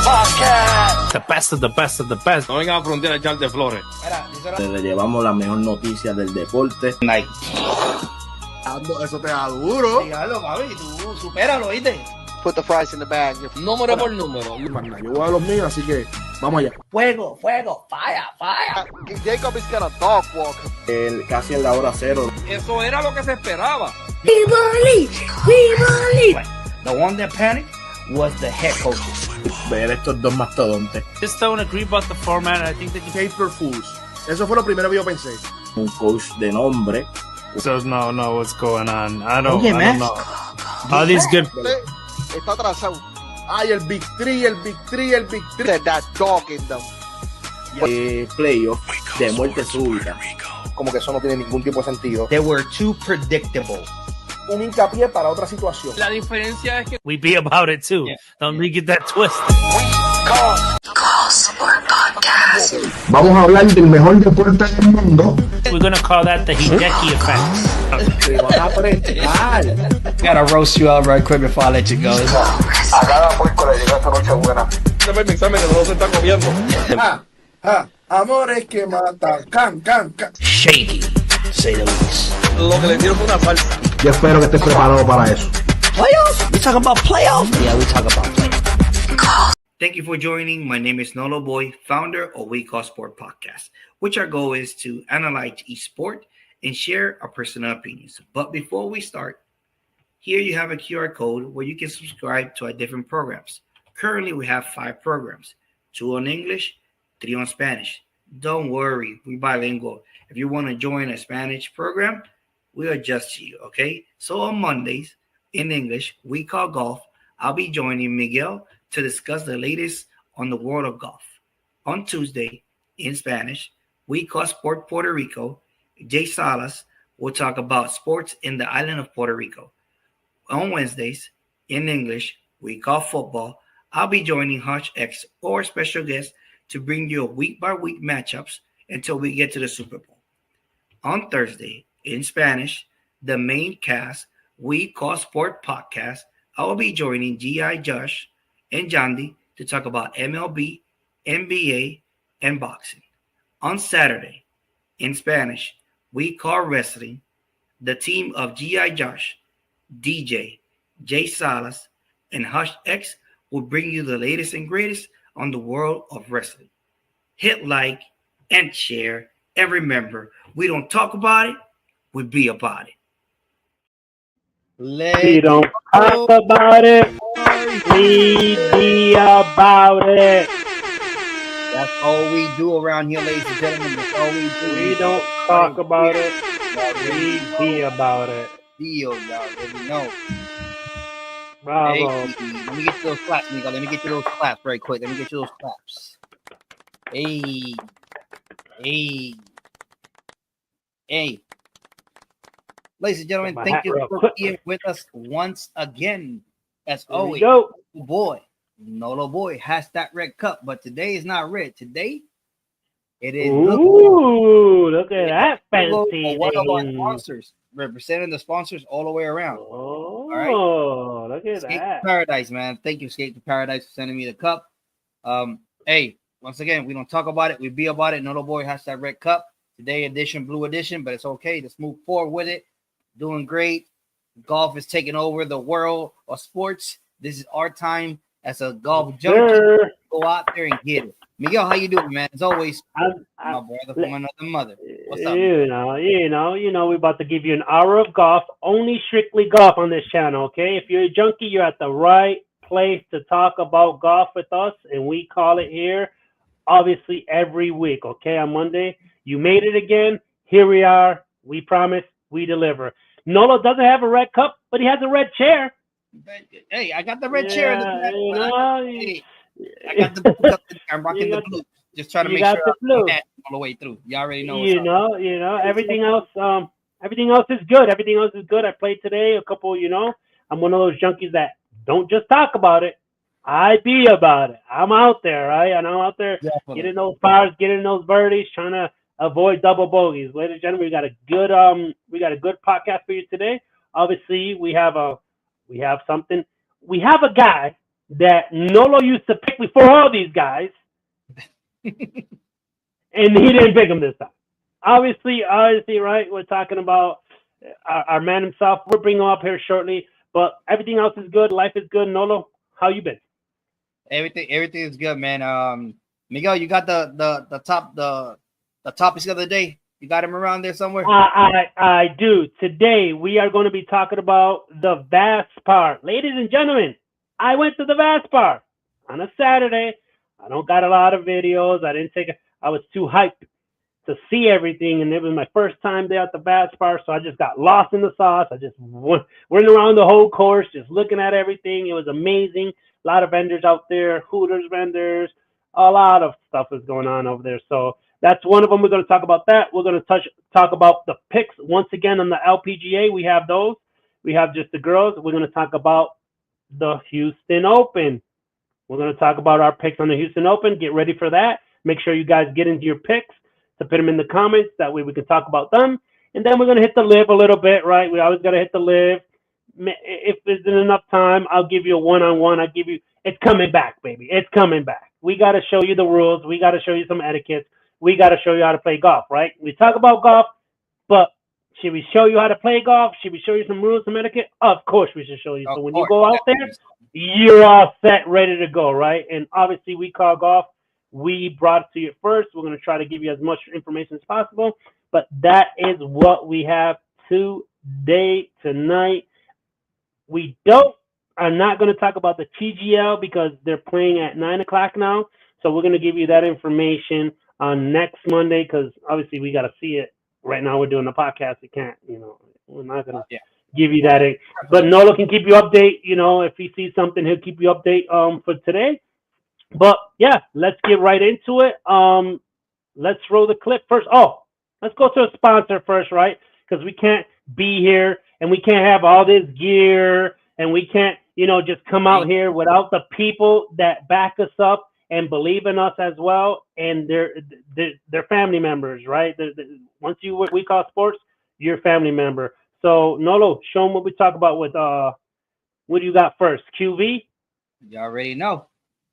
Podcast. The best of the best of the best. No vengan a frontear a echarte flores. Le llevamos la mejor noticia del deporte. Like. Eso te da duro. Dígalo, papi, tú supéralo, ¿oíste? Put the fries in the bag. Número por número. Yo voy a los míos, así que vamos allá. Fuego, fire. Jacob is gonna dog walk. Casi en la hora cero. Eso era lo que se esperaba. We believe. The one that panicked was the head coach. Ver estos dos mastodontes. Just don't agree about the format. I think that you Paper Fools. Eso fue lo primero que yo pensé. Un coach de nombre. does not know what's going on. I don't know. All these good. Está atrasado. Ay, el Big Three. Said that dog in them. Playoff de muerte súbita. Como que eso no tiene ningún tipo de sentido. They were too predictable. Un hincapié para otra situación. La diferencia es que We be about it too. Yeah. Don't we get that twisted. Vamos a hablar del mejor deporte del mundo. We're gonna call that the Hideki effect. Te van a apretar. Gotta roast you out right quick before I let you go. A cada puerco le llega esta noche buena. este fue mi examen que no se está comiendo. Amores que matan. Can. Shaky, to say the least. Lo que le dieron fue una falsa. Yo espero que estés preparado para eso. Playoffs? We talk about playoffs? Yeah, we talk about playoffs. Thank you for joining. My name is Nolo Boy, founder of We Call Sport Podcast, which our goal is to analyze each sport and share our personal opinions. But before we start, here you have a QR code where you can subscribe to our different programs. Currently, we have 5 programs, 2 on English, 3 on Spanish. Don't worry, we're bilingual. If you want to join a Spanish program, we adjust to you, okay? So on Mondays, in English, We Call Golf, I'll be joining Miguel to discuss the latest on the world of golf. On Tuesday, in Spanish, We Call Sport Puerto Rico, Jay Salas will talk about sports in the island of Puerto Rico. On Wednesdays, in English, We Call Football, I'll be joining Hush X or special guests to bring you a week-by-week matchups until we get to the Super Bowl. On Thursday, in Spanish, the main cast, We Call Sport Podcast, I will be joining G.I. Josh and Jandy to talk about MLB, NBA, and boxing. On Saturday, in Spanish, We Call Wrestling, the team of G.I. Josh, DJ, Jay Salas, and Hush X will bring you the latest and greatest on the world of wrestling. Hit like and share, and remember, we don't talk about it, we be about it. We don't talk about it. We be about it. That's all we do around here, ladies and gentlemen. That's all we do. We don't talk about it. We be about it. Deal, y'all. Let me know. Bravo. Hey, let me get you those claps, Miguel. Let me get you those claps very quick. Let me get you those claps. Hey. Ladies and gentlemen, thank you for being with us once again. As always, boy, Nolo Boy has that red cup, but today is not red. Today, it is. Look at that fancy one of our sponsors, representing the sponsors all the way around. Oh, all right? Look at Skate that. to Paradise, man. Thank you, Skate to Paradise, for sending me the cup. Hey, once again, we don't talk about it. We be about it. Nolo Boy has that red cup. Today edition, blue edition, but it's okay. Let's move forward with it. Doing great. Golf is taking over the world of sports. This is our time as a golf junkie. Go out there and get it. Miguel, how you doing, man? As always, my brother from another mother. What's up? You know, we're about to give you an hour of golf, only strictly golf on this channel, okay? If you're a junkie, you're at the right place to talk about golf with us, and we call it here, obviously, every week, okay? On Monday, you made it again. Here we are. We promise. We deliver. Nolo doesn't have a red cup, but he has a red chair. Hey, I got the red chair. I got the blue cup. I'm rocking the blue. Just trying to make sure I'm all the way through. You already know. Everything else. Everything else is good. Everything else is good. I played today. A couple. I'm one of those junkies that don't just talk about it. I be about it. I'm out there, right? And I'm out there getting those pars, getting those birdies, trying to avoid double bogeys. Ladies and gentlemen, we got a good podcast for you today. Obviously, we have a guy that Nolo used to pick before all these guys, and he didn't pick him this time. Obviously, right? We're talking about our man himself. We'll bring him up here shortly, but everything else is good. Life is good. Nolo, how you been? Everything is good, man. Miguel, you got the topics of the day. You got him around there somewhere? I do. Today we are going to be talking about the Valspar. Ladies and gentlemen, I went to the Valspar on a Saturday. I don't got a lot of videos. I was too hyped to see everything, and it was my first time there at the Valspar, so I just got lost in the sauce. I just went around the whole course, just looking at everything. It was amazing. A lot of vendors out there, Hooters vendors, a lot of stuff is going on over there. So that's one of them. We're going to talk about that. We're going to talk about the picks once again on the LPGA. We have those. We have just the girls. We're going to talk about the Houston Open. We're going to talk about our picks on the Houston Open. Get ready for that. Make sure you guys get into your picks to put them in the comments. That way we can talk about them. And then we're going to hit the LIV a little bit, right? We always got to hit the LIV. If there's enough time, I'll give you a one-on-one. It's coming back, baby. It's coming back. We got to show you the rules. We got to show you some etiquette. We got to show you how to play golf, right? We talk about golf, but should we show you how to play golf? Should we show you some rules, some etiquette? Of course we should show you. So when you go out there, you're all set, ready to go, right? And obviously we call golf. We brought it to you first. We're going to try to give you as much information as possible, but that is what we have today, tonight. We are not going to talk about the TGL because they're playing at 9 o'clock now. So we're going to give you that information on next Monday because obviously we got to see it. Right now we're doing a podcast. We can't, we're not going to give you that. But Nolo can keep you update. If he sees something, he'll keep you update for today. But yeah, let's get right into it. Let's roll the clip first. Oh, let's go to a sponsor first, right? Because we can't be here and we can't have all this gear and we can't, just come out here without the people that back us up and believe in us as well. And they're family members, right? Once we call sports, you're a family member. So Nolo, show them what we talk about with what do you got first? QV? You already know.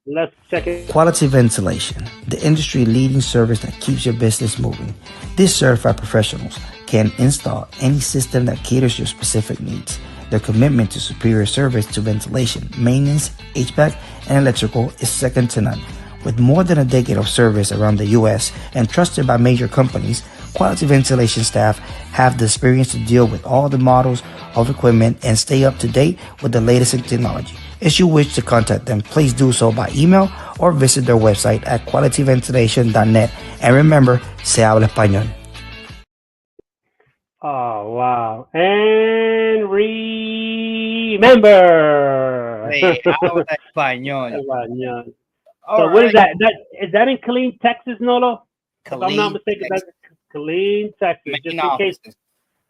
Let's check it. Quality Ventilation, the industry-leading service that keeps your business moving. These certified professionals can install any system that caters your specific needs. Their commitment to superior service to ventilation, maintenance, HVAC, and electrical is second to none. With more than a decade of service around the U.S. and trusted by major companies, Quality Ventilation staff have the experience to deal with all the models of equipment and stay up to date with the latest in technology. If you wish to contact them, please do so by email or visit their website at qualityventilation.net. And remember, se habla español. Oh, wow. And remember. Se habla español. So what is that? Is that in Killeen, Texas, Nolo? If I'm not mistaken, that's Killeen, Texas. Just in case.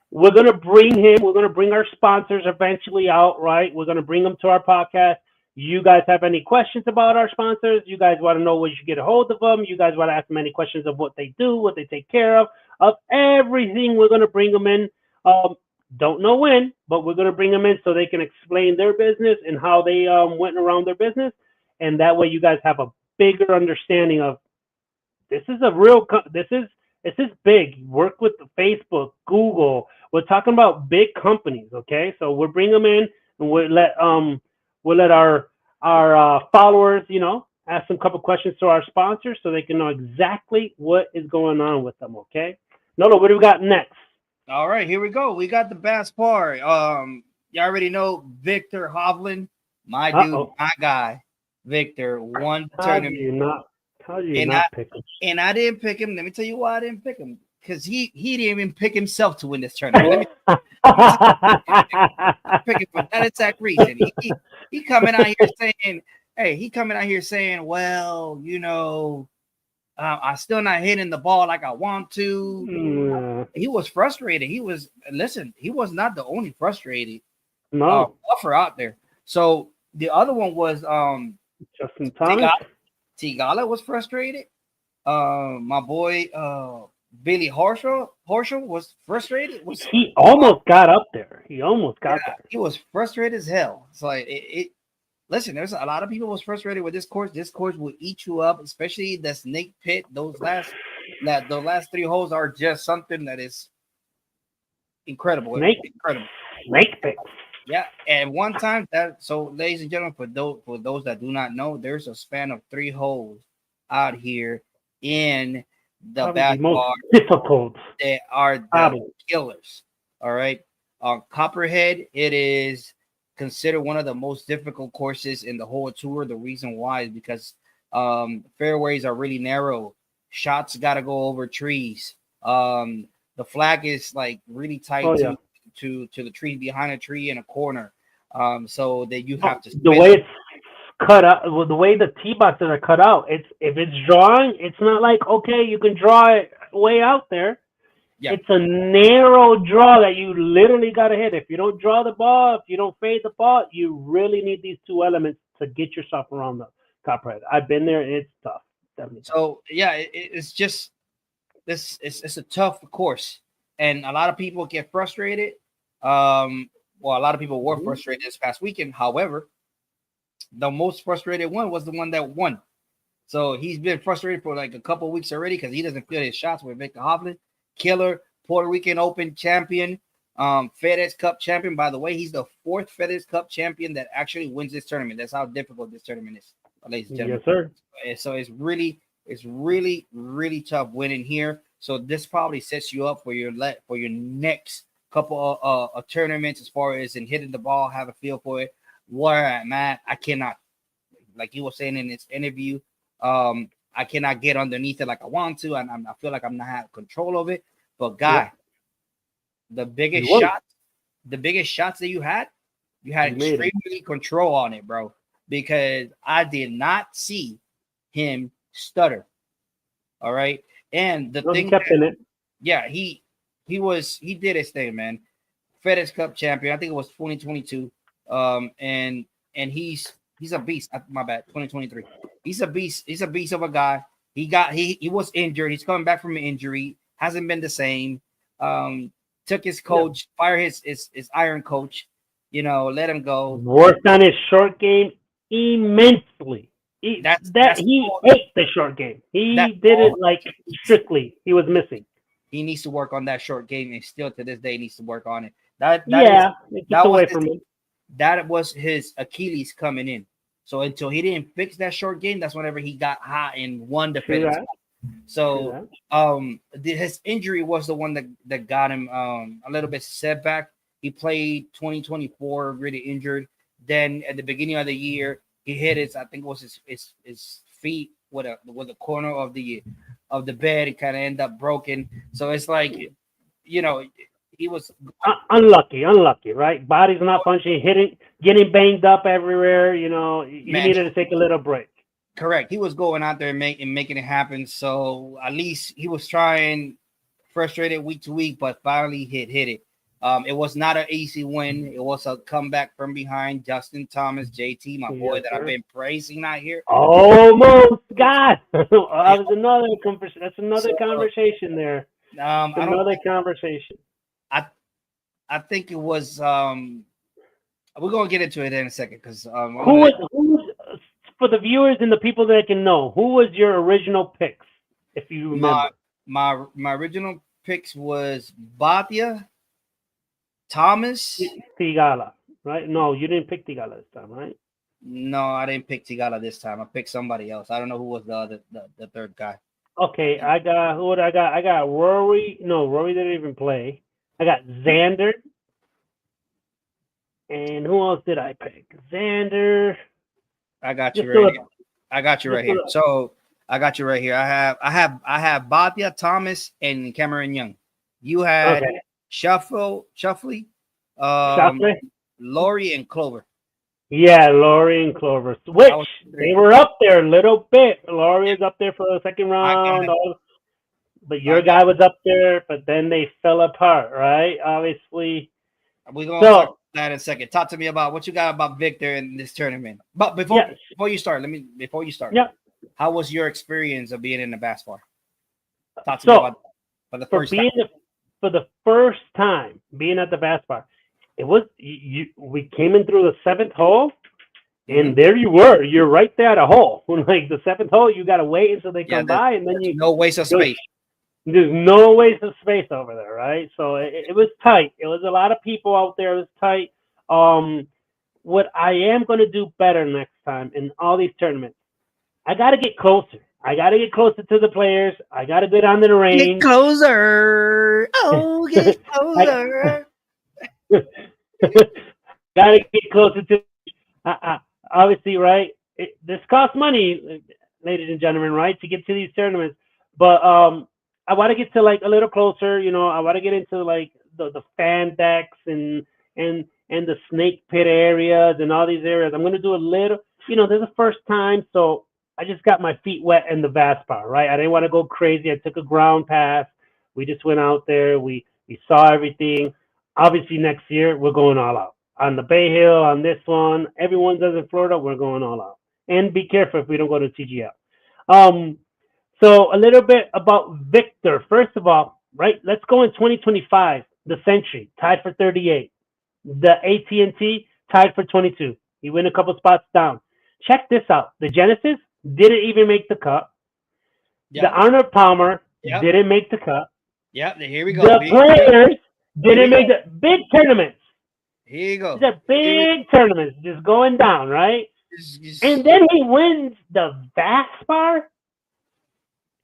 We're going to bring him. We're going to bring our sponsors eventually out, right? We're going to bring them to our podcast. You guys have any questions about our sponsors? You guys want to know where you get a hold of them? You guys want to ask them any questions of what they do, what they take care of everything. We're going to bring them in. Don't know when, but we're going to bring them in so they can explain their business and how they went around their business. And that way you guys have a bigger understanding of this is a real, this is big. Work with Facebook, Google. We're talking about big companies, okay? So we'll bring them in and we'll let our followers, ask some couple questions to our sponsors so they can know exactly what is going on with them, okay? Nolo, what do we got next? All right, here we go. We got the Valspar. You already know Victor Hovland, my dude, my guy. Victor won the tournament. How do you not pick him? And I didn't pick him. Let me tell you why I didn't pick him. Because he didn't even pick himself to win this tournament. Pick him for that exact reason. He coming out here saying, well, I still not hitting the ball like I want to. He was frustrated. He was not the only frustrated golfer out there. So the other one was Justin Thomas. Tigala was frustrated. My boy Billy Horschel was frustrated. He almost got up there. He almost got there. He was frustrated as hell. It's like listen, there's a lot of people was frustrated with this course. This course will eat you up, especially the snake pit. The last 3 holes are just something that is incredible. Snake pit. Yeah, and one time ladies and gentlemen, for those that do not know, there's a span of 3 holes out here in the Valspar difficult. They are the killers. All right. On Copperhead, it is considered one of the most difficult courses in the whole tour. The reason why is because fairways are really narrow. Shots got to go over trees. The flag is like really tight to the tree, behind a tree in a corner. So that you have to the way it's cut out, the way the tee boxes are cut out. If it's drawing, it's not like okay, you can draw it way out there. Yeah. It's a narrow draw that you literally got to hit. If you don't draw the ball, if you don't fade the ball, you really need these 2 elements to get yourself around the Copperhead. I've been there. It's tough. Definitely. So yeah, it's just this. It's a tough course, and a lot of people get frustrated. A lot of people were frustrated this past weekend. However, the most frustrated one was the one that won. So he's been frustrated for like a couple of weeks already because he doesn't feel his shots with Victor Hovland. Killer, Puerto Rican Open champion, FedEx Cup champion. By the way, he's the 4th FedEx Cup champion that actually wins this tournament. That's how difficult this tournament is, ladies and gentlemen. Yes, sir. So it's really, really tough winning here. So this probably sets you up for your next couple of tournaments as far as in hitting the ball, have a feel for it. Where I'm at, I cannot, like you were saying in this interview, I cannot get underneath it like I want to, and I feel like I'm not having control of it. But the biggest shots that you had extremely control on it, bro. Because I did not see him stutter. All right, and the thing, he kept in it. Yeah, he did his thing, man. FedEx Cup champion, I think it was 2022. And he's a beast. My bad, 2023. He's a beast. He's a beast of a guy. He was injured. He's coming back from an injury. Hasn't been the same. Took his coach, fired his iron coach. Let him go. Worked on his short game immensely. He ate the short game. He did it like strictly. He was missing. He needs to work on that short game, and still to this day needs to work on it. That was his Achilles coming in. So until he didn't fix that short game, that's whenever he got hot and won the FedEx Cup. So his injury was the one that got him a little bit setback. He played 2024 really injured. Then at the beginning of the year, he hit I think it was his feet with a corner of the bed. It kind of ended up broken. So it's like, he was unlucky, right? Body's not functioning, getting banged up everywhere. You needed to take a little break. Correct. He was going out there and making it happen. So at least he was trying, frustrated week to week, but finally hit it. It was not an easy win. It was a comeback from behind. Justin Thomas, JT, my boy that I've been praising out here. Almost, God. That was another conversation. That's another conversation there. Another conversation. I think it was. We're gonna get into it in a second because who was for the viewers and the people that can know, who was your original picks, if you remember? My original picks was Batia, Thomas, Tigala, right? No, you didn't pick Tigala this time, right? No, I didn't pick Tigala this time. I picked somebody else. I don't know who was the third guy. Okay, I got Rory. No, Rory didn't even play. I got Xander. And who else did I pick? Xander. I got you right here. I got you right here. So I got you right here. I have Batia, Thomas, and Cameron Young. You had Shuffley, Laurie, and Clover. Yeah, Laurie and Clover. Which they were up there a little bit. Laurie is up there for the second round. But your guy was up there, but then they fell apart, right? Obviously. We're going to talk about that in a second. Talk to me about what you got about Victor in this tournament. But before you start, how was your experience of being in the Valspar? Talk to me about for the first time. For the first time being at the Valspar, it was we came in through the 7th hole, And there you were. You're right there at a hole. Like the 7th hole, you got to wait until they come by, and then no waste of space. There's no waste of space over there, right? So it was tight. It was a lot of people out there. It was tight. What I am going to do better next time in all these tournaments, I got to get closer. I got to get closer to the players. I got to go down to the range. Get closer. Oh, get closer. Got to get closer to. Obviously, right? This costs money, ladies and gentlemen, right, to get to these tournaments. But I want to get to like a little closer. You know, I want to get into like the fan decks and the snake pit areas and all these areas. I'm going to do a little. You know, this is the first time, so I just got my feet wet in the Valspar, right? I didn't want to go crazy. I took a ground pass. We just went out there. We saw everything. Obviously, next year we're going all out. On the Bay Hill, on this one, everyone does in Florida, we're going all out. And be careful if we don't go to TGL. So a little bit about Victor. First of all, right, let's go in 2025. The Century, tied for 38. The AT&T, tied for 22. He went a couple spots down. Check this out. The Genesis didn't even make the cut. Yep. The Arnold Palmer didn't make the cut. Yep, here we go. The Players didn't make the big tournaments. Here you go. The big tournaments just going down, right? And then he wins the Valspar.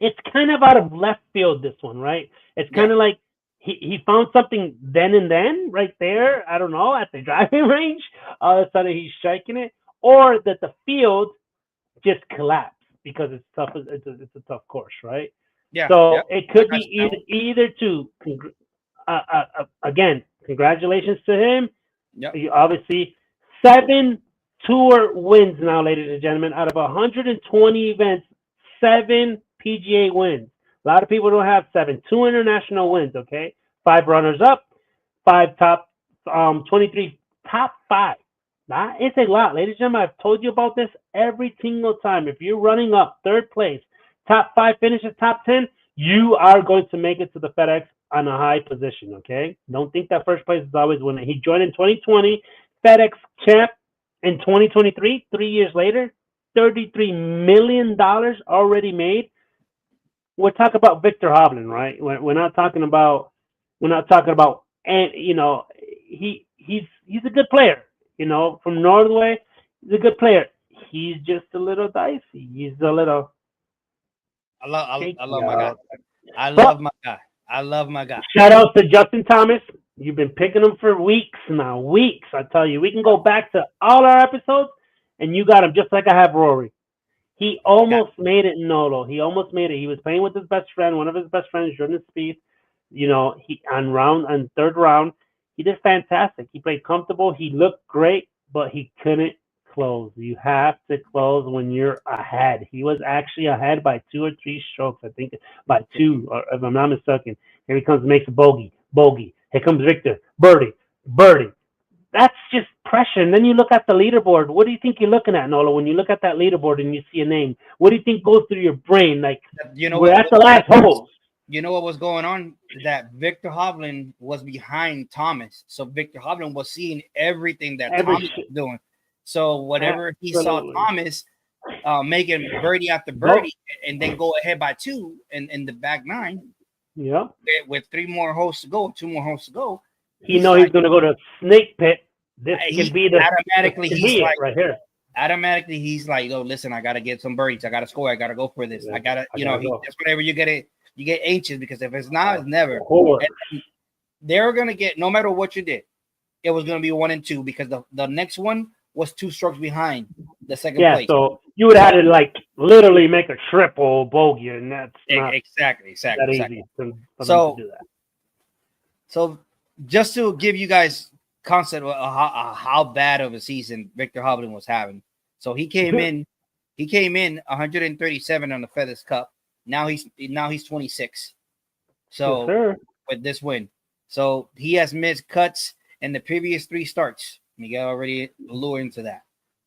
It's kind of out of left field, this one, right? It's kind of like he found something then and then right there. I don't know, at the driving range. All of a sudden he's striking it. Or that the field just collapsed because it's tough. It's a tough course, right? Yeah. So it could be either two. Again, congratulations to him. Yep. You obviously 7 tour wins now, ladies and gentlemen. Out of 120 events, 7 PGA wins. A lot of people don't have 7. 2 international wins, okay? 5 runners up, 5 top, 23 top 5. That is a lot, ladies and gentlemen. I've told you about this every single time. If you're running up 3rd place, top 5 finishes, top 10, you are going to make it to the FedEx on a high position, okay? Don't think that first place is always winning. He joined in 2020, FedEx champ in 2023, 3 years later, $33 million already made. We're talking about Victor Hovland, right? We're not talking about, and you know, he's a good player, you know, from Norway. He's a good player. He's just a little dicey. He's a little. I love my guy. I love my guy. Shout out to Justin Thomas. You've been picking him for weeks now. Weeks, I tell you. We can go back to all our episodes, and you got him just like I have Rory. He almost made it, Nolo. He almost made it. He was playing with his best friend, one of his best friends, Jordan Spieth. You know, on 3rd round, he did fantastic. He played comfortable. He looked great, but he couldn't close. You have to close when you're ahead. He was actually ahead by 2 or 3 strokes, I think, by 2, or if I'm not mistaken. Here he comes, makes a bogey. Here comes Victor, birdie. That's just pressure. And then you look at the leaderboard. What do you think you're looking at, Nolo? When you look at that leaderboard and you see a name, what do you think goes through your brain? Like, you know, we're at the last hole. You know what was going on? That Victor Hovland was behind Thomas. So Victor Hovland was seeing everything that Thomas was doing. So whatever he saw Thomas making birdie after birdie and then go ahead by 2 in the back 9. Yeah. With 3 more holes to go, 2 more holes to go. He's going to go to Snake Pit. This can be the automatically. He's like right here. Automatically, he's like, "Oh, listen, I gotta get some birdies. I gotta score. I gotta go for this. I gotta, that's whenever you get it, you get anxious because if it's not, it's never. They're gonna get no matter what you did. It was gonna be 1 and 2 because the next one was 2 strokes behind the second place. So you would have to like literally make a triple bogey, and that's not exactly. easy to do that. So just to give you guys concept of how bad of a season Victor Hovland was having. So he came in 137 on the FedEx Cup. Now he's 26. So with this win. So he has missed cuts in the previous 3 starts. Miguel already alluded into that.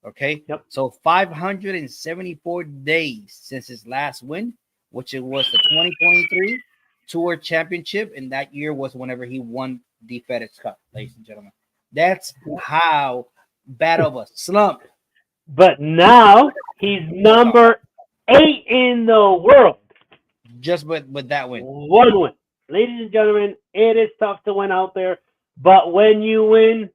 Okay. Yep. So 574 days since his last win, which it was the 2023 Tour Championship, and that year was whenever he won the FedEx Cup, ladies and gentlemen. That's how bad of a slump but now he's number 8 in the world. Just with that win. One win. Ladies and gentlemen, it is tough to win out there, but when you win,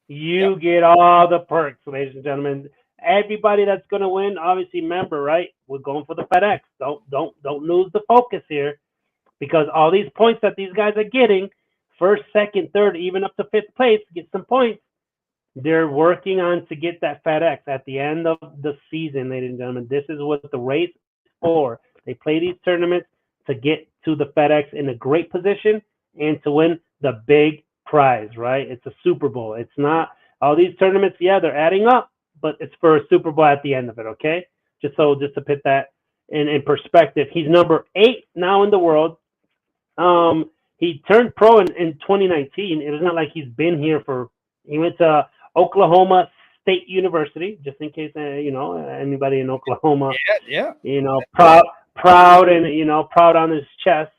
you get all the perks, ladies and gentlemen. Everybody that's going to win, obviously, remember, right? We're going for the FedEx. Don't lose the focus here, because all these points that these guys are getting, first, second, third, even up to 5th place, get some points. They're working on to get that FedEx at the end of the season, ladies and gentlemen. This is what the race is for. They play these tournaments to get to the FedEx in a great position and to win the big prize, right? It's a Super Bowl. It's not all these tournaments, yeah, they're adding up, but it's for a Super Bowl at the end of it, okay? Just to put that in perspective. He's number 8 now in the world. He turned pro in 2019. It was not like he's been here he went to Oklahoma State University, just in case, anybody in Oklahoma, proud and, proud on his chest.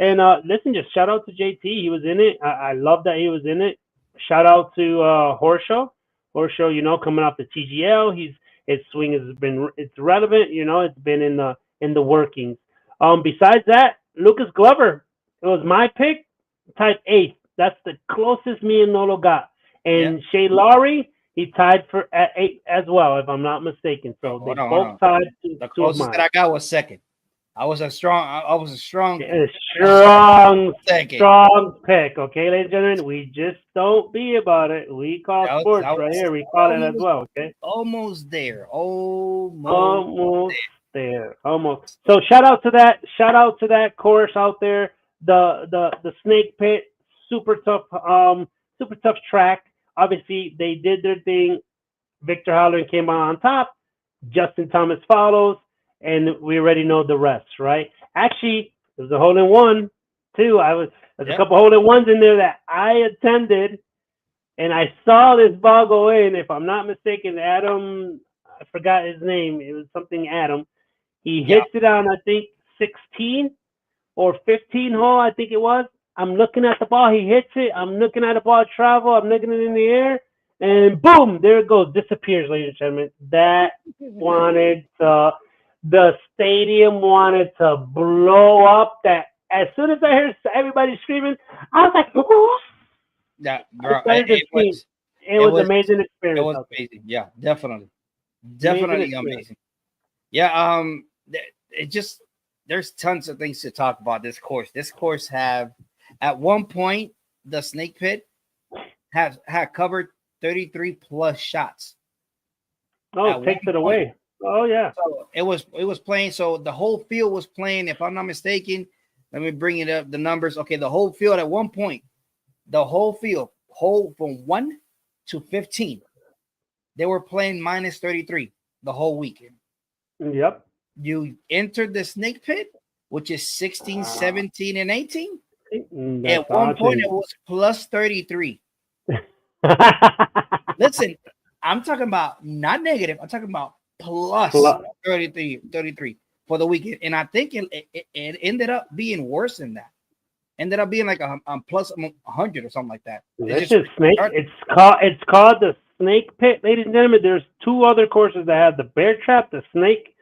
And listen, just shout out to JT. He was in it. I love that he was in it. Shout out to HOU. HOU, coming off the TGL. His swing it's relevant. It's been in the workings. Besides that, Lucas Glover. It was my pick, tied 8th. That's the closest me and Nolo got. And Shea Lowry, he tied for at 8 as well, if I'm not mistaken. So they both tied. The closest that I got was 2nd. I was a strong pick. Okay, ladies and gentlemen, we just don't be about it. We call sports right here. We call it as well. Okay, almost there. Almost there. So shout out to that course out there. The Snake Pit, super tough track. Obviously, they did their thing. Victor Halloran came on top. Justin Thomas follows, and we already know the rest, right? Actually, there was a hole-in-one too. There's a couple hole-in-ones in there that I attended, and I saw this ball go in. If I'm not mistaken, Adam, I forgot his name. It was something Adam. He hits it on, I think, 16 or 15 hole, I think it was. I'm looking at the ball. He hits it. I'm looking at the ball travel. I'm looking at it in the air. And boom, there it goes. Disappears, ladies and gentlemen. That the stadium wanted to blow up. That as soon as I heard everybody screaming, I was like, oh. Yeah, girl, it was amazing experience. It was amazing. Yeah, definitely amazing. Yeah, there's tons of things to talk about this course. This course at one point, the Snake Pit had covered 33 plus shots. Oh, it takes it away. Oh yeah. So it was playing. So the whole field was playing. If I'm not mistaken, let me bring it up. The numbers. Okay, the whole field at one point, the whole field, from 1 to 15, they were playing minus 33 the whole weekend. Yep. You entered the Snake Pit, which is 16, 17, and 18. At one point, it was plus 33. Listen, I'm talking about not negative. I'm talking about plus 33 for the weekend. And I think it ended up being worse than that. Ended up being like a plus 100 or something like that. This is Snake. It's called the Snake Pit, ladies and gentlemen. There's 2 other courses that have the Bear Trap, the Snake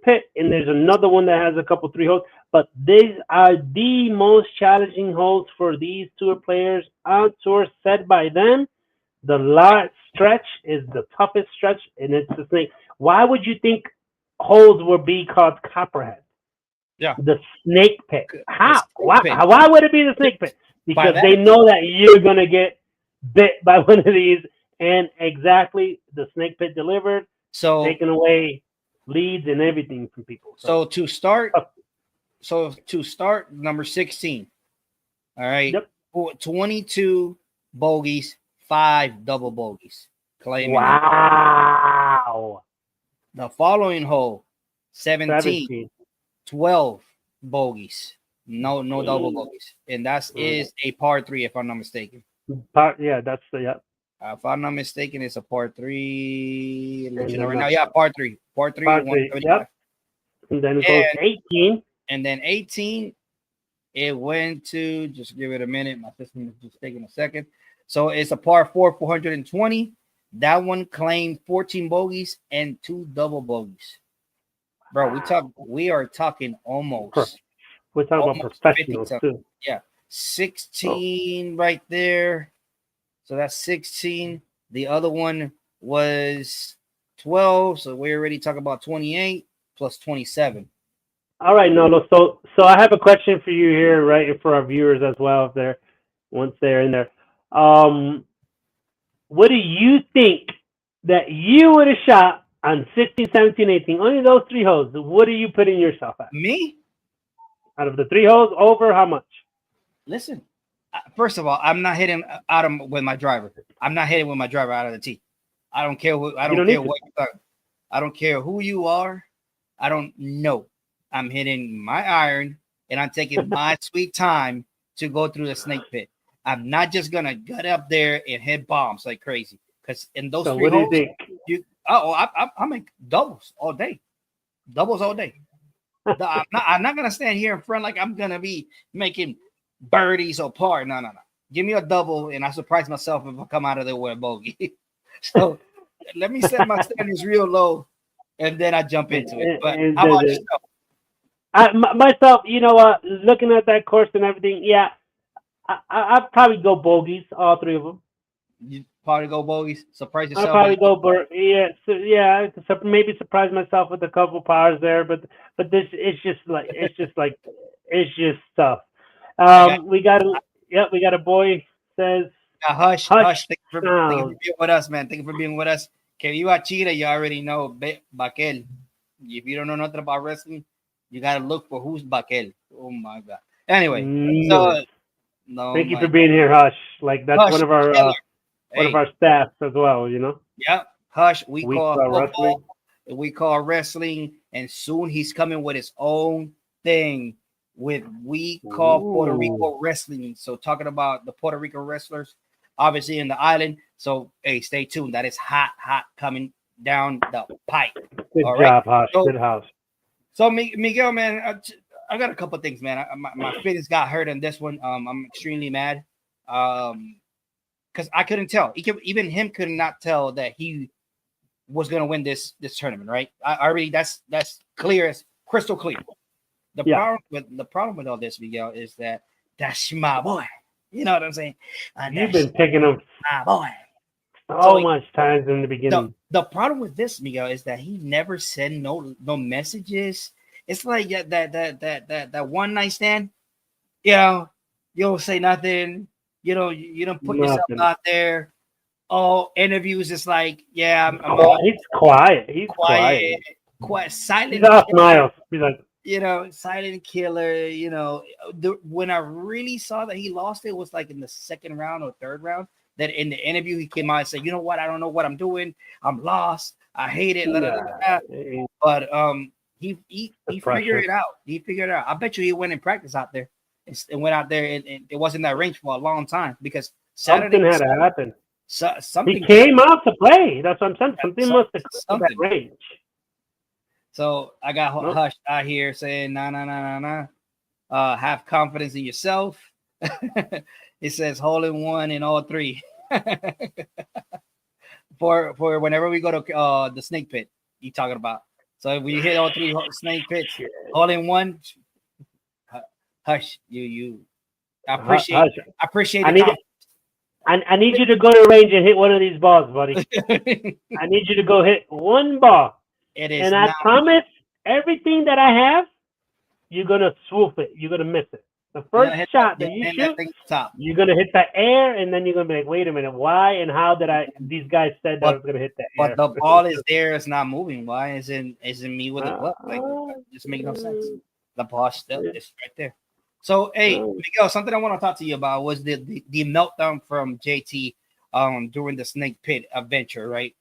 Pit, and there's another one that has a couple 3 holes. But these are the most challenging holes for these tour players on tour, set by them. The last stretch is the toughest stretch, and it's the Snake. Why would you think holes would be called Copperhead? Yeah, the Snake Pit. How? Why would it be the Snake Pit? Because they know that you're gonna get bit by one of these, and exactly the Snake Pit delivered. So taking away leads and everything from people. So to start, number 16. All right. Yep. 22 bogeys, 5 double bogeys. Wow. The following hole, 17. 12 bogeys. No double bogeys. And that is a par 3, if I'm not mistaken. That's the if I'm not mistaken, it's a par 3. Let you know right now. Yeah, par 3. Par 3. Yep. And then it goes 18. And then 18, it went to, just give it a minute. My system is just taking a second. So it's a par 4, 420. That one claimed 14 bogeys and 2 double bogeys. Bro, we are talking almost. We're talking about professionals too. Yeah, 16 right there. So that's 16. The other one was 12. So we're already talking about 28 plus 27. All right, Nolo. So I have a question for you here, right, and for our viewers as well, if they're once they're in there. What do you think that you would have shot on 16, 17, 18? Only those 3 holes. What are you putting yourself at? Me? Out of the 3 holes, over how much? Listen, first of all, I'm not hitting out of with my driver. I'm not hitting with my driver out of the tee. I don't care what. I don't care what you thought. I don't care who you are. I don't know. I'm hitting my iron, and I'm taking my sweet time to go through the snake pit. I'm not just gonna get up there and hit bombs like crazy. Because in those 3 holes, I make doubles all day. Doubles all day. I'm not gonna stand here in front like I'm gonna be making birdies or par. No. Give me a double, and I surprise myself if I come out of there with a bogey. So let me set my standards real low, and then I jump into it. But how about yourself? Myself, you know what? Looking at that course and everything, yeah, I'd probably go bogeys, all 3 of them. You probably go bogeys. Surprise yourself. I'll probably go maybe surprise myself with a couple pars there, but this it's just tough. We got a boy says Hush. Thank you for being with us, man. Thank you for being with us. Que viva Chile, you already know Baquel. If you don't know nothing about wrestling, you gotta look for who's Baquel. Oh my god. Anyway, thank you for being here, Hush. Like that's Hush, one of our staff as well, you know. Yeah, Hush. We call football, we call wrestling, and soon he's coming with his own thing. We call Puerto Rico wrestling. So talking about the Puerto Rico wrestlers, obviously in the island. So hey, stay tuned. That is hot coming down the pipe. Good job, Hush. Good house. So Miguel, man, I got a couple of things, man. My feelings got hurt in this one. I'm extremely mad. Because I couldn't tell. Even him could not tell that he was gonna win this tournament, right? I already that's clear as crystal clear. The problem with all this, Miguel, is that's my boy. You know what I'm saying? You've been picking him, my boy, so much times in the beginning. The problem with this, Miguel, is that he never sent no messages. It's like that one night stand. You know, you don't say nothing. You know, you don't put yourself out there. Oh, interviews. It's like, yeah, he's quiet. He's quiet. Silent. He's off miles. He's like, you know, silent killer. You know, when I really saw that he lost, it was like in the 2nd round or 3rd round. That in the interview he came out and said, "You know what? I don't know what I'm doing. I'm lost. I hate it." But he figured it out. He figured it out. I bet you he went and practiced out there and went out there and it wasn't that range for a long time because something had to happen. Something he came out to play. That's what I'm saying. Something must have come to that range. So I got Hush out here saying, nah. Have confidence in yourself. It says hole in one in all 3. for whenever we go to the snake pit, you talking about. So if we hit all 3 snake pits, hole in one. Hush, you. I appreciate it. I need you to go to the range and hit one of these balls, buddy. I need you to go hit one ball. It is, and I promise everything that I have, you're gonna swoop it. You're gonna miss it. The first shot that you shoot, you're gonna hit the air, and then you're gonna be like, "Wait a minute, why and how did I?" These guys said that I was gonna hit the air. But the ball is there; it's not moving. Why isn't me with the glove? Like, just make no sense. The ball still is right there. So, hey, Miguel, something I want to talk to you about was the meltdown from JT during the snake pit adventure, right?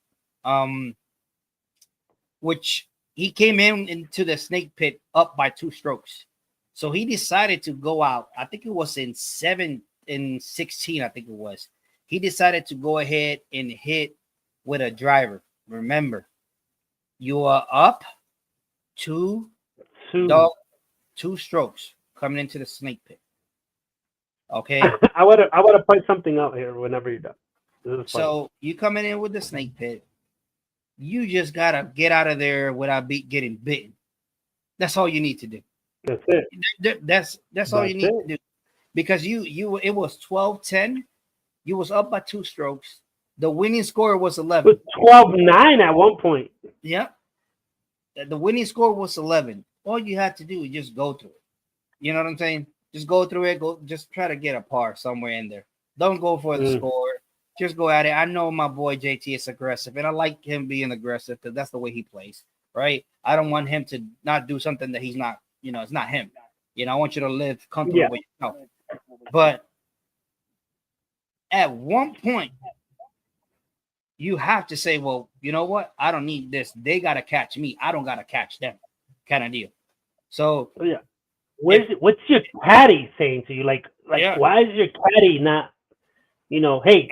Which he came into the snake pit up by 2 strokes. So he decided to go out. I think it was in 16, I think it was. He decided to go ahead and hit with a driver. Remember, you are up 2 strokes coming into the snake pit. Okay. I want to point something out here whenever you're done. So you coming in with the snake pit, you just gotta get out of there without getting bitten. That's all you need to do. That's it. That's all you need to do. Because it was 12-10. You was up by 2 strokes. The winning score was 11. It was 12-9 at one point. Yep. The winning score was 11. All you had to do is just go through it. You know what I'm saying? Just go through it. Just try to get a par somewhere in there. Don't go for the score. Just go at it. I know my boy JT is aggressive, and I like him being aggressive because that's the way he plays, right? I don't want him to not do something that he's not, it's not him. I want you to live comfortable with yourself. But at one point, you have to say, well, you know what? I don't need this. They got to catch me. I don't got to catch them, kind of deal. So, what's your caddy saying to you? Like, why is your caddy not, hey,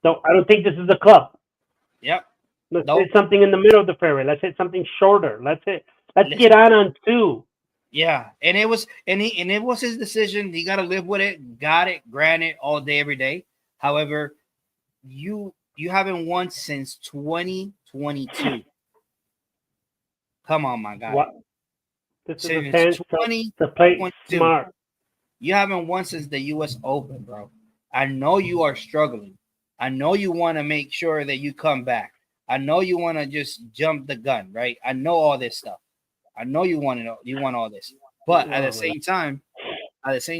I don't think this is a club. Yep. Let's hit something in the middle of the fairway. Let's hit something shorter. Let's get on 2. Yeah, and it was his decision. He got to live with it. Got it. Granted, all day, every day. However, you haven't won since 2022. Come on, my guy. What? This since is a chance to play smart. You haven't won since the U.S. Open, bro. I know you are struggling. I know you want to make sure that you come back. I know you want to just jump the gun, right? I know all this stuff. I know you want all this. But at the same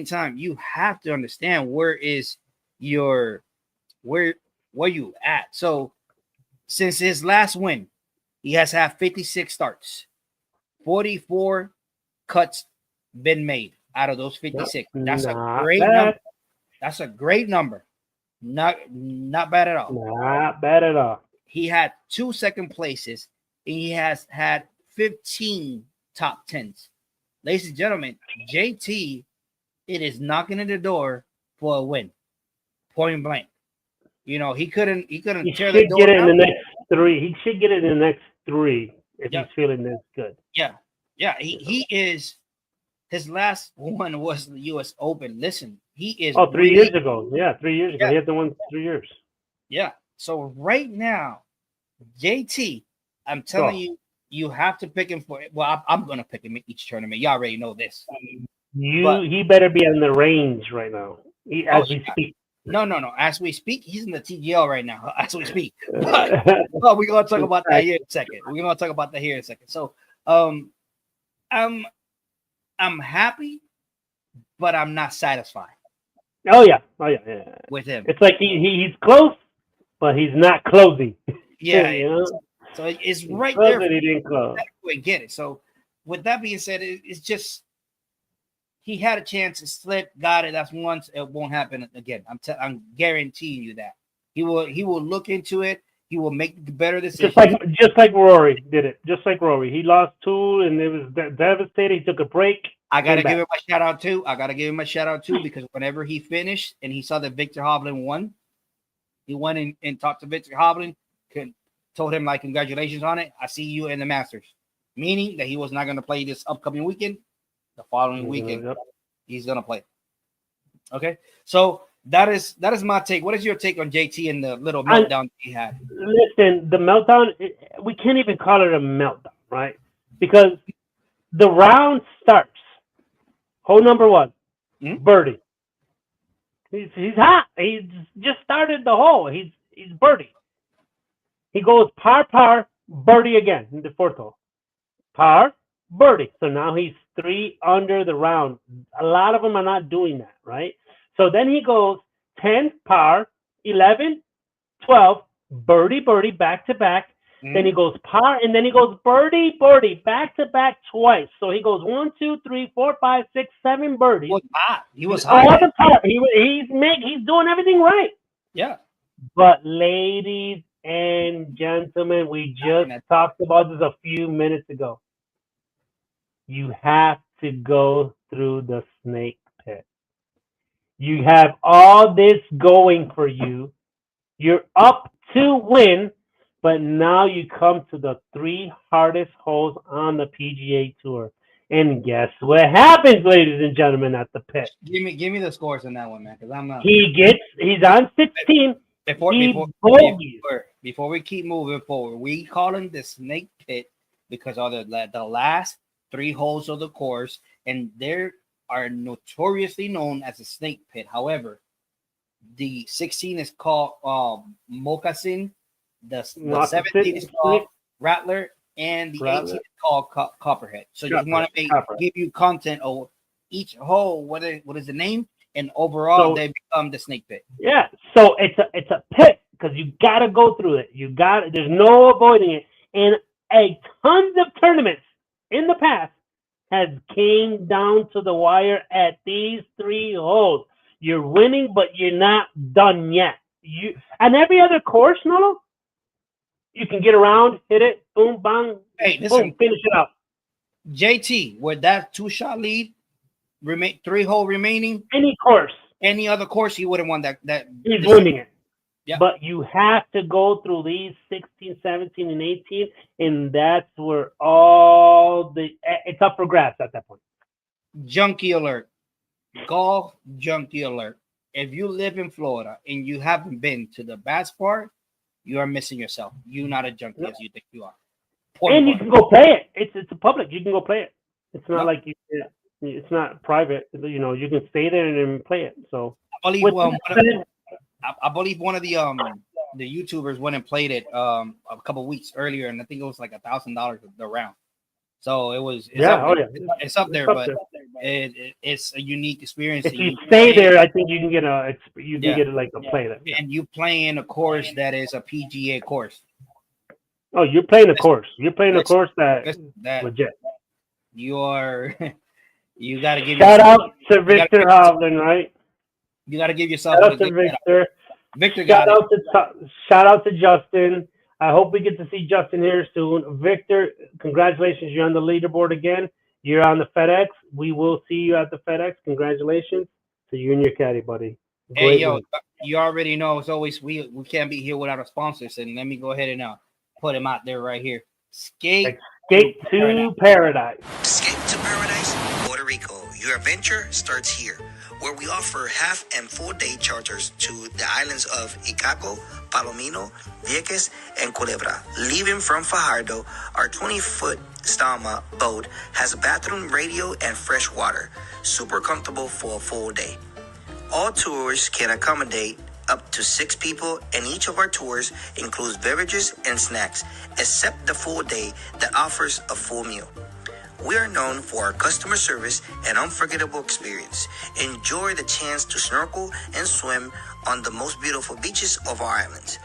time, you have to understand where you at. So since his last win, he has had 56 starts, 44 cuts been made out of those 56. That's a great number. That's a great number. Not bad at all. Not bad at all. He had 2 second places, and he has had 15 top 10s. Ladies and gentlemen, JT, it is knocking at the door for a win. Point blank. He couldn't tear the door get it down. in the next 3. He should get it in the next 3 if he's feeling this good. Yeah. He is. His last one was the U.S. Open. Listen, he is. 3 years ago. Yeah, 3 years ago. He had the one 3 years. Yeah. So right now, JT, I'm telling you, you have to pick him for. Well, I'm going to pick him in each tournament. You already know this. He better be on the range right now as we speak. No. As we speak, he's in the TGL right now. As we speak, but we're going to talk about that here in a second. So, I'm happy, but I'm not satisfied. Oh yeah. With him, it's like he's close, but he's not closing. Yeah, so it's right there. He didn't close. Get it. So, with that being said, it's just he had a chance to slip, got it. That's once. It won't happen again. I'm guaranteeing you that he will look into it. He will make better decisions. Just like Rory did it. Just like Rory, he lost 2, and it was devastating. He took a break. I gotta give him a shout out too. Because whenever he finished and he saw that Victor Hovland won, he went and talked to Victor Hovland, told him like congratulations on it. I see you in the Masters, meaning that he was not going to play this upcoming weekend. The following weekend, he's going to play. Okay, so that is my take. What is your take on JT and the little meltdown he had? Listen, the meltdown, we can't even call it a meltdown, right? Because the round starts. Hole number 1, birdie. He's hot. He just started the hole. He's birdie. He goes par, birdie again in the 4th hole. Par, birdie. So now he's 3 under the round. A lot of them are not doing that, right? So then he goes 10, par, 11, 12, birdie, back to back. Then he goes par, and then he goes birdie, back to back twice. So he goes 1, 2, 3, 4, 5, 6, 7 birdies. He was hot. He's doing everything right. Yeah. But ladies and gentlemen, we just talked about this a few minutes ago. You have to go through the snake pit. You have all this going for you. You're up to win. But now you come to the 3 hardest holes on the PGA Tour. And guess what happens, ladies and gentlemen, at the pit? Give me the scores on that one, man, because I'm not. He's on 16. Before we keep moving forward, we call them the snake pit because of the last 3 holes of the course, and they are notoriously known as a snake pit. However, the 16 is called Moccasin, the 17 is called Rattler, and the 18 is called Copperhead. So just want to give you content of each hole, what is the name, and overall they become the snake pit. Yeah, so it's a pit because you got to go through it. There's no avoiding it, and a tons of tournaments in the past has came down to the wire at these 3 holes. You're winning, but you're not done yet. And every other course, Nolo, you can get around, hit it, boom, bang, boom, finish it up. JT, with that 2-shot lead, 3 hole remaining, any other course, he wouldn't want that. He's winning it. Yeah. But you have to go through these 16, 17, and 18, and that's where it's up for grabs at that point. Junkie alert. Golf junkie alert. If you live in Florida and you haven't been to the Valspar, you are missing yourself. You're not a junkie as you think you are. And you can go play it. It's a public. You can go play it. It's not like it's not private. You know, you can stay there and then play it. So I believe one of the YouTubers went and played it a couple weeks earlier, and I think it was like $1,000 the round. So it's up there, but it's a unique experience. If you stay there, I think you can get a play there. And you playing a course that is a PGA course. Oh, you're playing a course. You're playing a course that legit. You got to give shout out to Victor Hovland, right? You got to give yourself shout out to Victor. Victor shout out to Justin. I hope we get to see Justin here soon. Victor, congratulations. You're on the leaderboard again. You're on the FedEx. We will see you at the FedEx. Congratulations to you and your caddy, buddy. Great win. You already know, as always, we can't be here without our sponsors. And let me go ahead and put him out there right here. Escape to Paradise. Escape to Paradise, Puerto Rico. Your adventure starts here, where we offer half and full day charters to the islands of Icaco, Palomino, Vieques, and Culebra. Leaving from Fajardo, our 20-foot Stama boat has a bathroom, radio, and fresh water. Super comfortable for a full day. All tours can accommodate up to 6 people, and each of our tours includes beverages and snacks, except the full day that offers a full meal. We are known for our customer service and unforgettable experience. Enjoy the chance to snorkel and swim on the most beautiful beaches of our islands.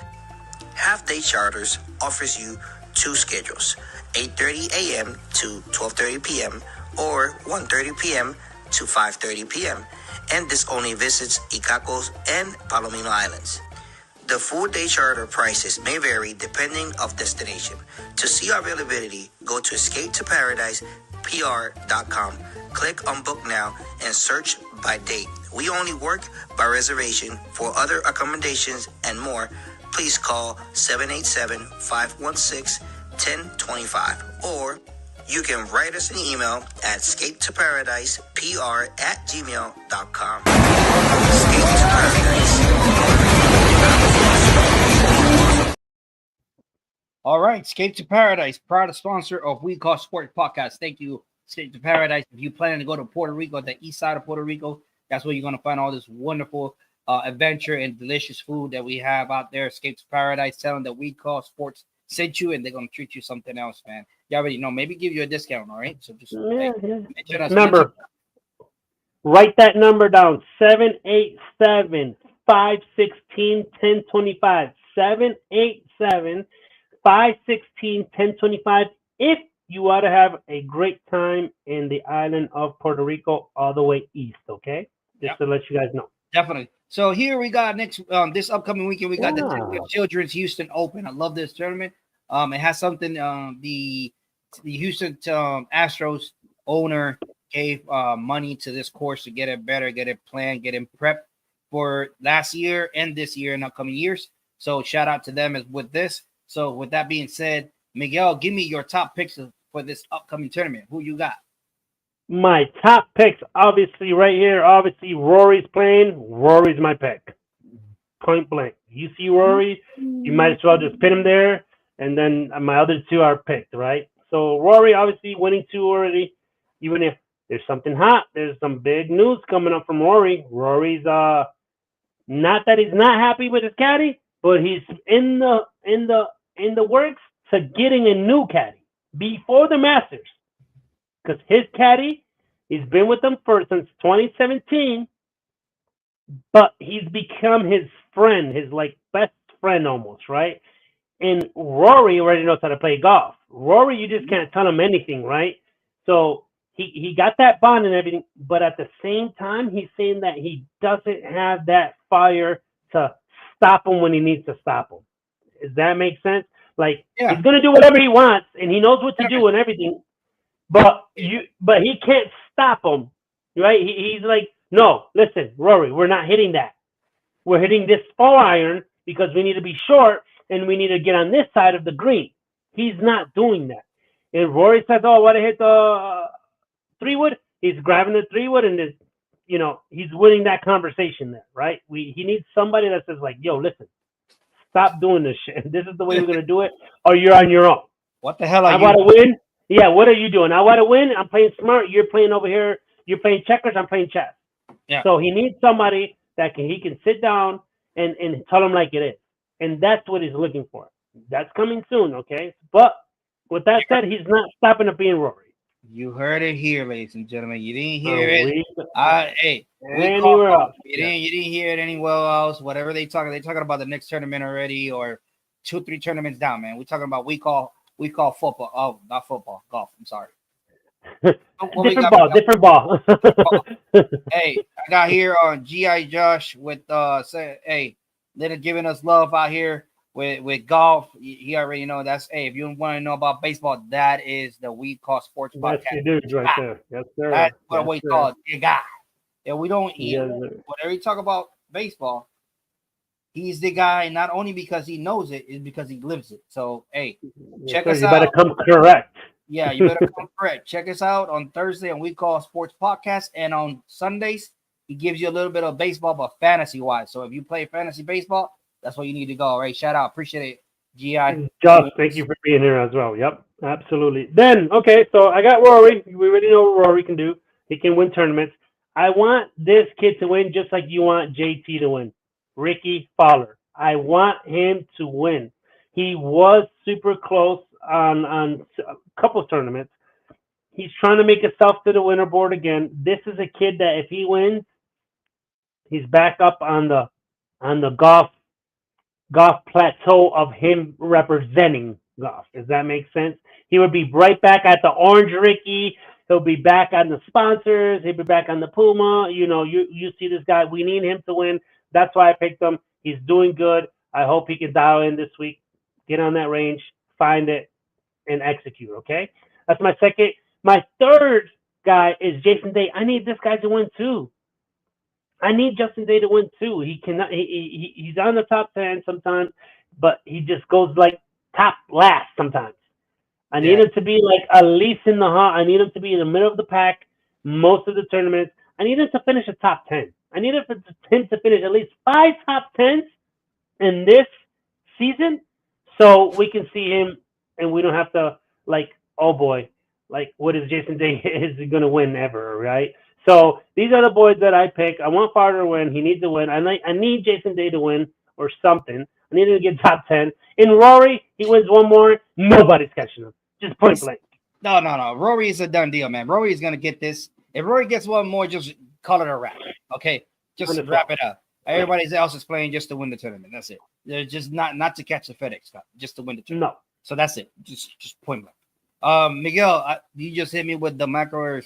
Half-day charters offers you 2 schedules, 8:30 a.m. to 12:30 p.m. or 1:30 p.m. to 5:30 p.m. And this only visits Icacos and Palomino Islands. The full day charter prices may vary depending of destination. To see our availability, go to escapetoparadisepr.com. Click on book now and search by date. We only work by reservation. For other accommodations and more, please call 787-516-1025 or you can write us an email at escapetoparadisepr@gmail.com. Escape to Paradise. All right, Escape to Paradise, proud sponsor of We Call Sport Podcast. Thank you, Escape to Paradise. If you plan to go to Puerto Rico, the east side of Puerto Rico, that's where you're going to find all this wonderful adventure and delicious food that we have out there. Escape to Paradise, tell them that We Call Sports sent you, and they're going to treat you something else, man. You already know. Maybe give you a discount, all right? So just number. Write that number down, 787-516-1025. 787-516-1025 if you want to have a great time in the island of Puerto Rico all the way east, okay? Just to let you guys know. Definitely. So here we got this upcoming weekend, we got the Children's Houston Open. I love this tournament. It has something the Houston Astros owner gave money to this course to get it better, get it planned, get it prepped for last year and this year and upcoming years. So shout out to them with this. So with that being said, Miguel, give me your top picks for this upcoming tournament. Who you got? My top picks, obviously right here, obviously Rory's playing. Rory's my pick. Point blank. You see Rory, you might as well just pin him there, and then my other two are picked, right? So Rory obviously winning 2 already. Even if there's something hot, there's some big news coming up from Rory. Rory's not that he's not happy with his caddy, but he's in the works to getting a new caddy before the Masters, because his caddy, he's been with them since 2017, but he's become his friend, his like best friend almost, right? And Rory already knows how to play golf. Rory, you just can't tell him anything, right? So he got that bond and everything, but at the same time, he's saying that he doesn't have that fire to stop him when he needs to stop him. Does that make sense? Like, he's gonna do whatever he wants, and he knows what to do and everything, but he can't stop him, right? He's like, no, listen, Rory, we're not hitting that. We're hitting this 4-iron because we need to be short and we need to get on this side of the green. He's not doing that. And Rory says, oh, I want to hit the 3-wood. He's grabbing the 3-wood, and he's winning that conversation there, right? He needs somebody that says like, yo, listen, stop doing this shit. This is the way we're gonna do it, or you're on your own. What the hell are you? I want to win. Yeah, what are you doing? I want to win. I'm playing smart. You're playing over here. You're playing checkers. I'm playing chess. Yeah. So he needs somebody that he can sit down and tell him like it is, and that's what he's looking for. That's coming soon, okay? But with that said, he's not stopping at being Rory. You heard it here, ladies and gentlemen. You didn't hear it. Hey, anywhere else. You didn't hear it anywhere else. Whatever they're talking about the next tournament already, or 2-3 tournaments down, man. We're talking about we call football. Oh, not football, golf. I'm sorry. Different ball. Hey, I got here on GI Josh with giving us love out here with golf. He already know that's if you want to know about baseball, that is the We Call Sports podcast. That's your dude right there. Yes, sir. That's what we call the guy. And we don't whenever you talk about baseball, he's the guy not only because he knows it, is because he lives it. So check us out. You better come correct. Yeah, you better come correct. Check us out on Thursday on We Call Sports Podcast, and on Sundays he gives you a little bit of baseball, but fantasy wise. So if you play fantasy baseball, that's where you need to go. All right, shout out, appreciate it, GI. Josh, thank you for being here as well. Yep, absolutely. Then so I got Rory. We already know what Rory can do. He can win tournaments. I want this kid to win just like you want JT to win. Ricky Fowler. I want him to win. He was super close on a couple of tournaments. He's trying to make himself to the winner board again. This is a kid that if he wins, he's back up on the golf plateau of him representing golf. Does that make sense? He would be right back at the Orange Ricky. He'll be back on the sponsors. He'll be back on the Puma. You see this guy. We need him to win. That's why I picked him. He's doing good. I hope he can dial in this week. Get on that range, find it, and execute, okay? That's my second. My third guy is Jason Day. I need this guy to win too. I need Justin Day to win too. He cannot. He's on the top 10 sometimes, but he just goes like top last sometimes. I need him to be like at least in the hunt. I need him to be in the middle of the pack most of the tournaments. I need him to finish a top 10. I need him to finish at least 5 top 10s in this season, so we can see him and we don't have to like, oh boy, like what is Jason Day is he gonna win ever, right? So these are the boys that I pick. I want Farter to win. He needs to win. I need Jason Day to win or something. I need him to get top 10. In Rory, he wins one more. Nobody's catching him. Just point blank. No. Rory is a done deal, man. Rory is gonna get this. If Rory gets one more, just call it a wrap. Okay, just wrap it up. Everybody else is playing just to win the tournament. That's it. They're just not to catch the FedEx Cup, just to win the tournament. No. So that's it. Just point blank. Miguel, you just hit me with the macro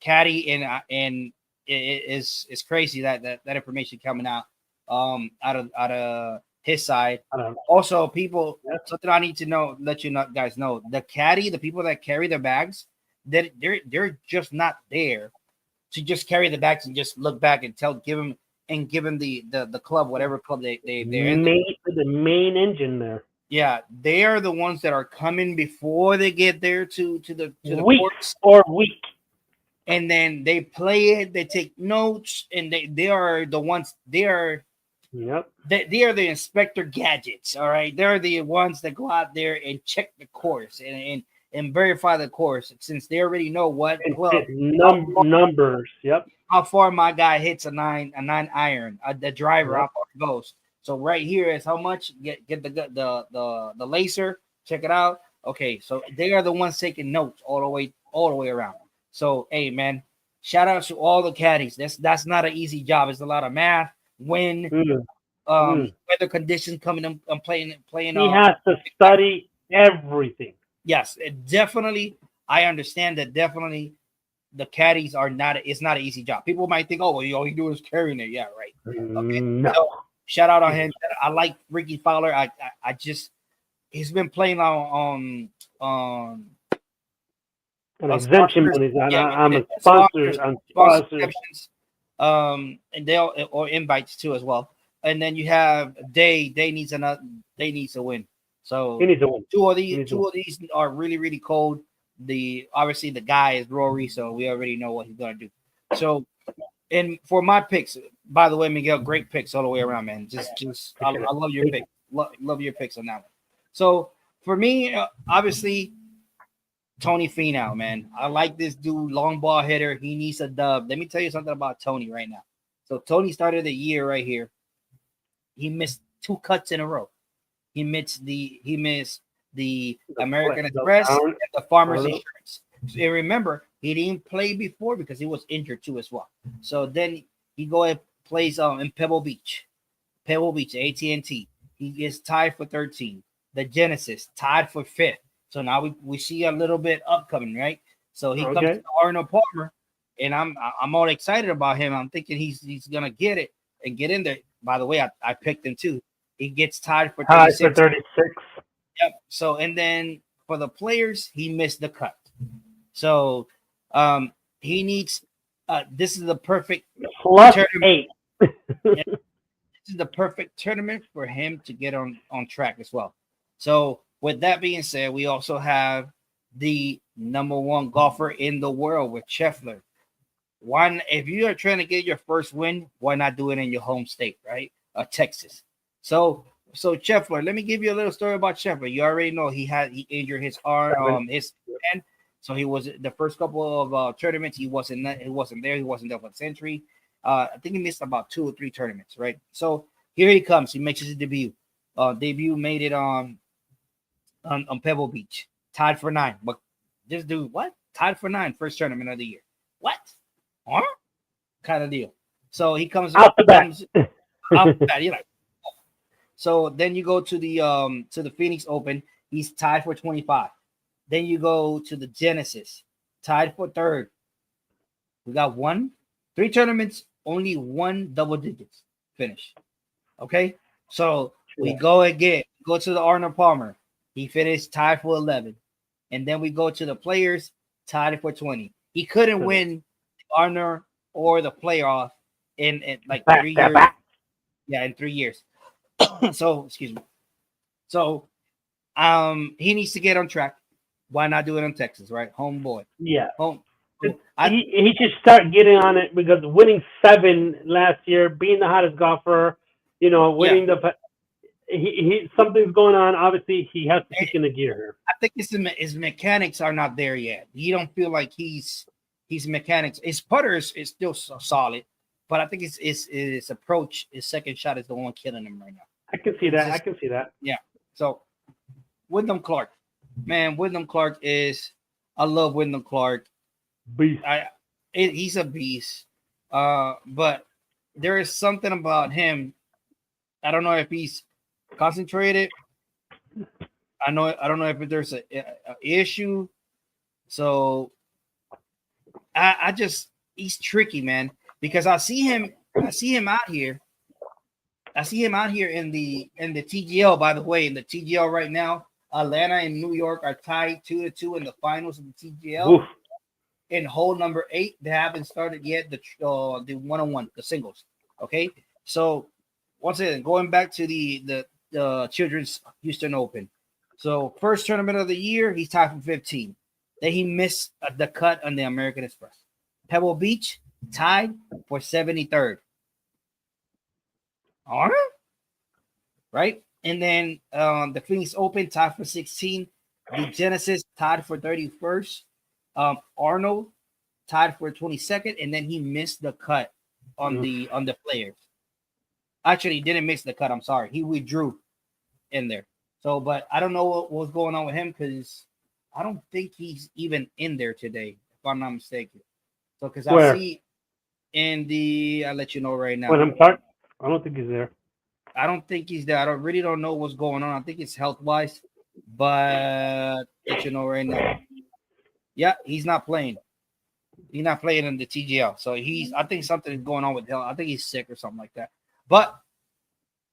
caddy, and it's crazy that information coming out out of his side. Also, people, something I need to let you guys know, the caddy, the people that carry their bags, that they're just not there to just carry the bags and just look back and give them the club, whatever club they're in. The main engine there. Yeah, they are the ones that are coming before they get there to the courts. Week. And then they play it, they take notes, and they are the ones, they are Yep. They are the inspector gadgets. All right, they're the ones that go out there and check the course and verify the course, since they already know what club numbers. Yep. how far my guy hits a nine iron, the driver, how far it goes. So right here is how much. Get the laser, check it out. Okay, so they are the ones taking notes all the way around. So hey man, shout out to all the caddies. That's not an easy job. It's a lot of math, wind, weather conditions coming and playing. He has to study everything. Yes, definitely. I understand that. Definitely, the caddies are not. It's not an easy job. People might think, oh, well, all he do is carrying it. Yeah, right. Okay. No. So, shout out on him. I like Ricky Fowler. I just he's been playing on an exemption money. I'm a sponsor. And they'll or invites too as well. And then you have Day needs to win. So he needs to win. Two of these are really cold. Obviously the guy is Rory, so we already know what he's gonna do. So, and for my picks, by the way, Miguel, great picks all the way around, man. I love your pick. Love your picks on that one. So for me, obviously, Tony Finau, man. I like this dude, long ball hitter. He needs a dub. Let me tell you something about Tony right now. So Tony started the year right here. He missed 2 cuts in a row. He missed the American Express and the Farmers Insurance. And remember, he didn't play before because he was injured too as well. So then he go and plays in Pebble Beach, AT&T. He gets tied for 13. The Genesis tied for 5th. So now we see a little bit upcoming, right? So he comes to Arnold Palmer, and I'm all excited about him. I'm thinking he's gonna get it and get in there. By the way, I picked him too. He gets tied for 36. Yep. So and then for the players, he missed the cut. So he needs this is the perfect tournament. This is the perfect tournament for him to get on track as well. So with that being said, we also have the #1 golfer in the world with Scheffler. If you are trying to get your first win, why not do it in your home state, right? Texas. So Scheffler, let me give you a little story about Scheffler. You already know he injured his arm, his hand. So he was the first couple of tournaments. He wasn't there. He wasn't there for the Century. I think he missed about 2 or 3 tournaments, right? So here he comes. He makes his debut. Made it on Pebble Beach, tied for 9. But this dude, what? Tied for 9, first tournament of the year. What? Huh? Kind of deal. So he comes out the bat. You're like, oh. So then you go to the Phoenix Open. He's tied for 25. Then you go to the Genesis, tied for 3rd. We got 3 tournaments, only 1 double digits finish. Okay, so we go to the Arnold Palmer. He finished tied for 11, and then we go to the players, tied for 20. He couldn't win the Arnold or the playoff in like 3 years. Yeah, in 3 years. So excuse me. So he needs to get on track. Why not do it in Texas, right? Homeboy. Yeah. Home. He should start getting on it because winning 7 last year, being the hottest golfer, winning he something's going on. Obviously, he has to kick in the gear here. I think his mechanics are not there yet. You don't feel like he's mechanics. His putter is still solid, but I think his approach, his second shot is the one killing him right now. I can see that. Yeah. So Wyndham Clark, man, Wyndham Clark I love Wyndham Clark. Beast. He's a beast. But there is something about him. I don't know if he's concentrated. I don't know if there's a issue. So I just he's tricky, man, because I see him out here. I see him out here in the TGL. By the way, in the TGL right now, Atlanta and New York are tied 2-2 in the finals of the TGL. Oof. In hole number 8, they haven't started yet the one-on-one, the singles. Okay, so once again, going back to the Children's Houston Open. So first tournament of the year, he's tied for 15. Then he missed the cut on the American Express. Pebble Beach tied for 73rd. All right. Right. And then the Phoenix Open tied for 16. The Genesis tied for 31st. Arnold tied for 22nd, and then he missed the cut on the players. Actually, he didn't miss the cut. I'm sorry. He withdrew in there. So, but I don't know what was going on with him because I don't think he's even in there today, if I'm not mistaken. So, because I see in the, I'll let you know right now. When I'm sorry, I don't think he's there. I don't think he's there. I really don't know what's going on. I think it's health wise, but let you know right now. Yeah, he's not playing. He's not playing in the TGL. So I think something is going on with him. I think he's sick or something like that. But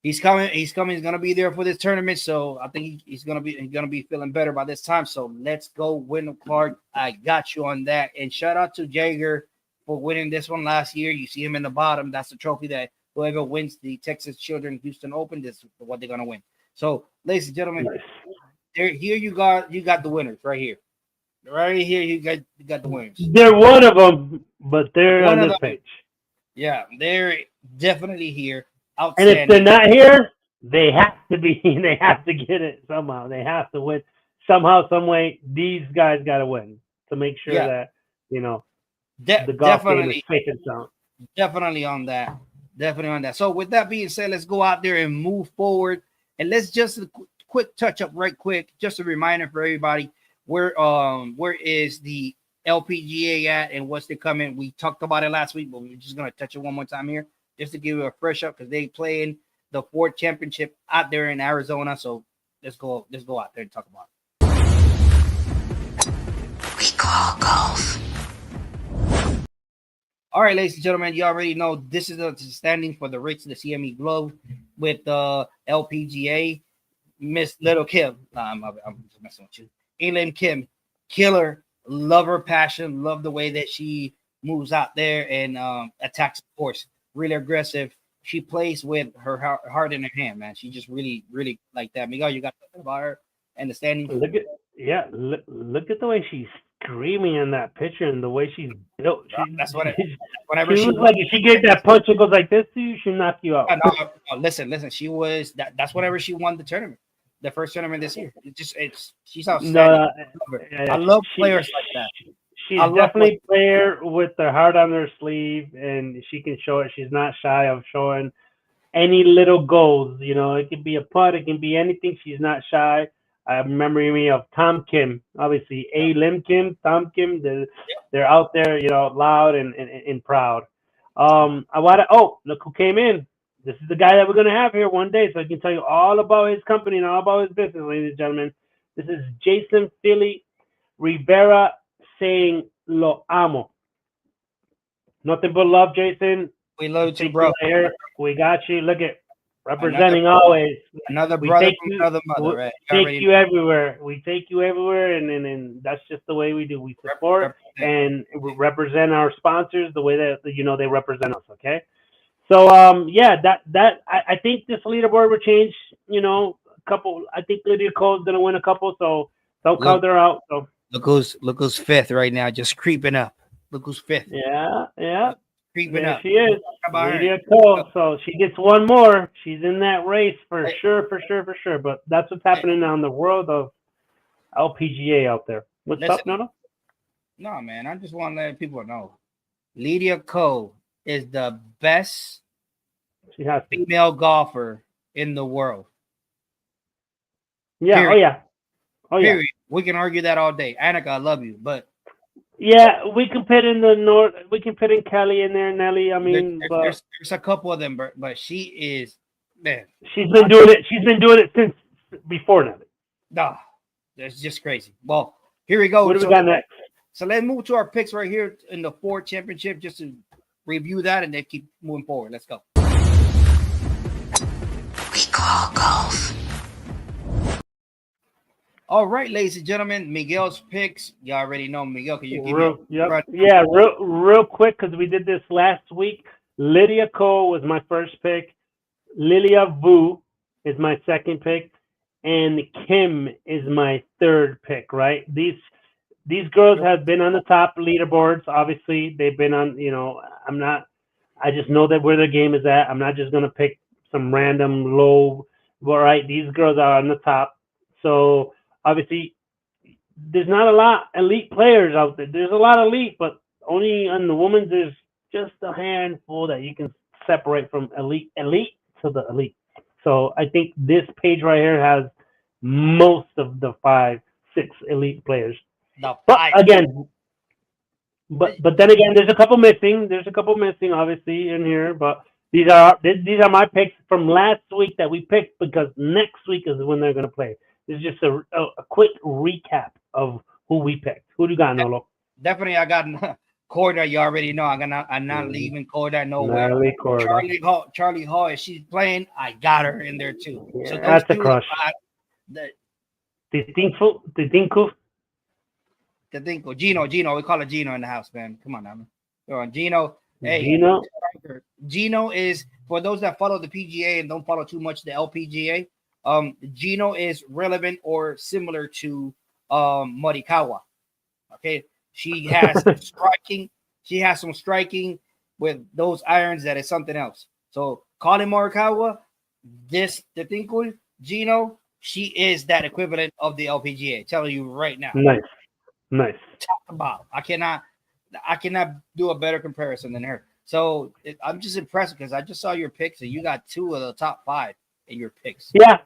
he's coming. He's coming. He's gonna be there for this tournament. So I think he's gonna be feeling better by this time. So let's go, Wyndham Clark. I got you on that. And shout out to Jaeger for winning this one last year. You see him in the bottom. That's the trophy that whoever wins the Texas Children Houston Open, this is what they're gonna win. So, ladies and gentlemen, here you got the winners right here. Right here, you got the winners. They're one of them, but they're on this page. Yeah, they're definitely here. And if they're not here, they have to be. They have to get it somehow. They have to win somehow, some way. These guys got to win to make sure that the golf game is safe and sound. Definitely on that. Definitely on that. So with that being said, let's go out there and move forward. And let's just a quick touch up right quick. Just a reminder for everybody. Where is the LPGA at and what's they coming? We talked about it last week, but we're just gonna touch it one more time here just to give you a fresh up because they playing the Ford Championship out there in Arizona. So let's go out there and talk about it. We call golf. All right, ladies and gentlemen, you already know this is the standing for the race of the CME Globe with the LPGA. Miss Little Kim, I'm just messing with you. Elaine Kim, killer, love her passion, love the way that she moves out there and attacks the course. Really aggressive. She plays with her heart in her hand, man. She just really, really like that. Miguel, you got something about her and the standing? Look at the way she's screaming in that picture and the way she's built. Whenever she looks like if she gets that punch and goes like this to you, she'll knock you out. No, listen. She was that's whenever she won the tournament. The first tournament this year. She's outstanding. I love players like that. She's definitely a player with her heart on her sleeve, and she can show it. She's not shy of showing any little goals. It can be a putt, it can be anything. She's not shy. I remember me of Tom Kim, obviously Lim Kim, Tom Kim. They're out there, loud and proud. Look who came in. This is the guy that we're going to have here one day, so I can tell you all about his company and all about his business, ladies and gentlemen. This is Jason Philly Rivera saying lo amo. Nothing but love, Jason. We love you, bro. We got you. Look at representing always. Another brother from another mother, right? We take you everywhere. We take you everywhere, and that's just the way we do. We support and represent our sponsors the way that they represent us. Okay. So I think this leaderboard will change. A couple. I think Lydia Cole's gonna win a couple, so don't count her out. So look who's fifth right now, just creeping up. Look who's fifth. Yeah. Creeping up. She is Lydia Cole. So she gets one more. She's in that race for sure. But that's what's happening now in the world of LPGA out there. What's up, Nono? No, man. I just want to let people know. Lydia Cole is the best female golfer in the world. Yeah. Period. Oh yeah. Period. We can argue that all day. Annika, I love you, but yeah, we can put in the North. We can put in Kelly in there, Nelly. I mean, there's a couple of them, but she is man. She's been doing it. She's been doing it since before Nelly. Nah, that's just crazy. Well, here we go. What do we got next? So let's move to our picks right here in the Ford Championship, just to review that and then keep moving forward. Let's go. We call golf. All right, ladies and gentlemen, Miguel's picks. You already know Miguel. Can you give real quick because we did this last week. Lydia Cole was my first pick. Lilia Vu is my second pick, and Kim is my third pick. Right? These girls have been on the top leaderboards. Obviously, they've been on. I just know that where their game is at. I'm not just gonna pick some random low. Well, right, these girls are on the top. So obviously, there's not a lot elite players out there. There's a lot of elite, but only on the women's there's just a handful that you can separate from elite to the elite. So I think this page right here has most of the 5, 6 elite players. But again, but then again, there's a couple missing. There's a couple missing, obviously, in here. But these are my picks from last week that we picked because next week is when they're going to play. This is just a quick recap of who we picked. Who do you got, Nolo? Definitely, I got Corda. You already know I'm not leaving Corda nowhere. Charlie Hall, if she's playing, I got her in there too. Yeah, so that's a crush. Gino, we call it Gino in the house, man. Come on now, man. Gino. Hey, Gino is, for those that follow the PGA and don't follow too much the LPGA, Gino is relevant or similar to Morikawa. Okay, she has striking. She has some striking with those irons that is something else. So Colin Morikawa, Gino, she is that equivalent of the LPGA. Telling you right now. Nice. Top to bottom. I cannot do a better comparison than her. So I'm just impressed because I just saw your picks and you got 2 of the top 5 in your picks. Yeah,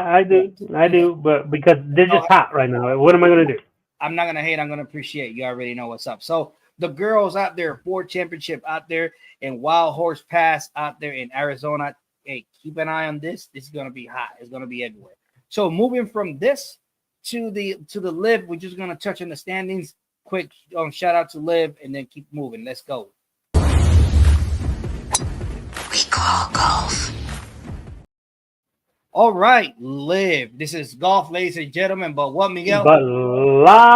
I do. But because they're just hot right now. What am I gonna do? I'm not gonna hate. I'm gonna appreciate. You already know what's up. So the girls out there, Ford Championship out there, and Wild Horse Pass out there in Arizona. Hey, keep an eye on this. This is gonna be hot. It's gonna be everywhere. So moving from this to the LIV, we're just gonna touch on the standings. Quick shout out to LIV, and then keep moving. Let's go. We call golf. All right, LIV. This is golf, ladies and gentlemen. But what, Miguel? But louder.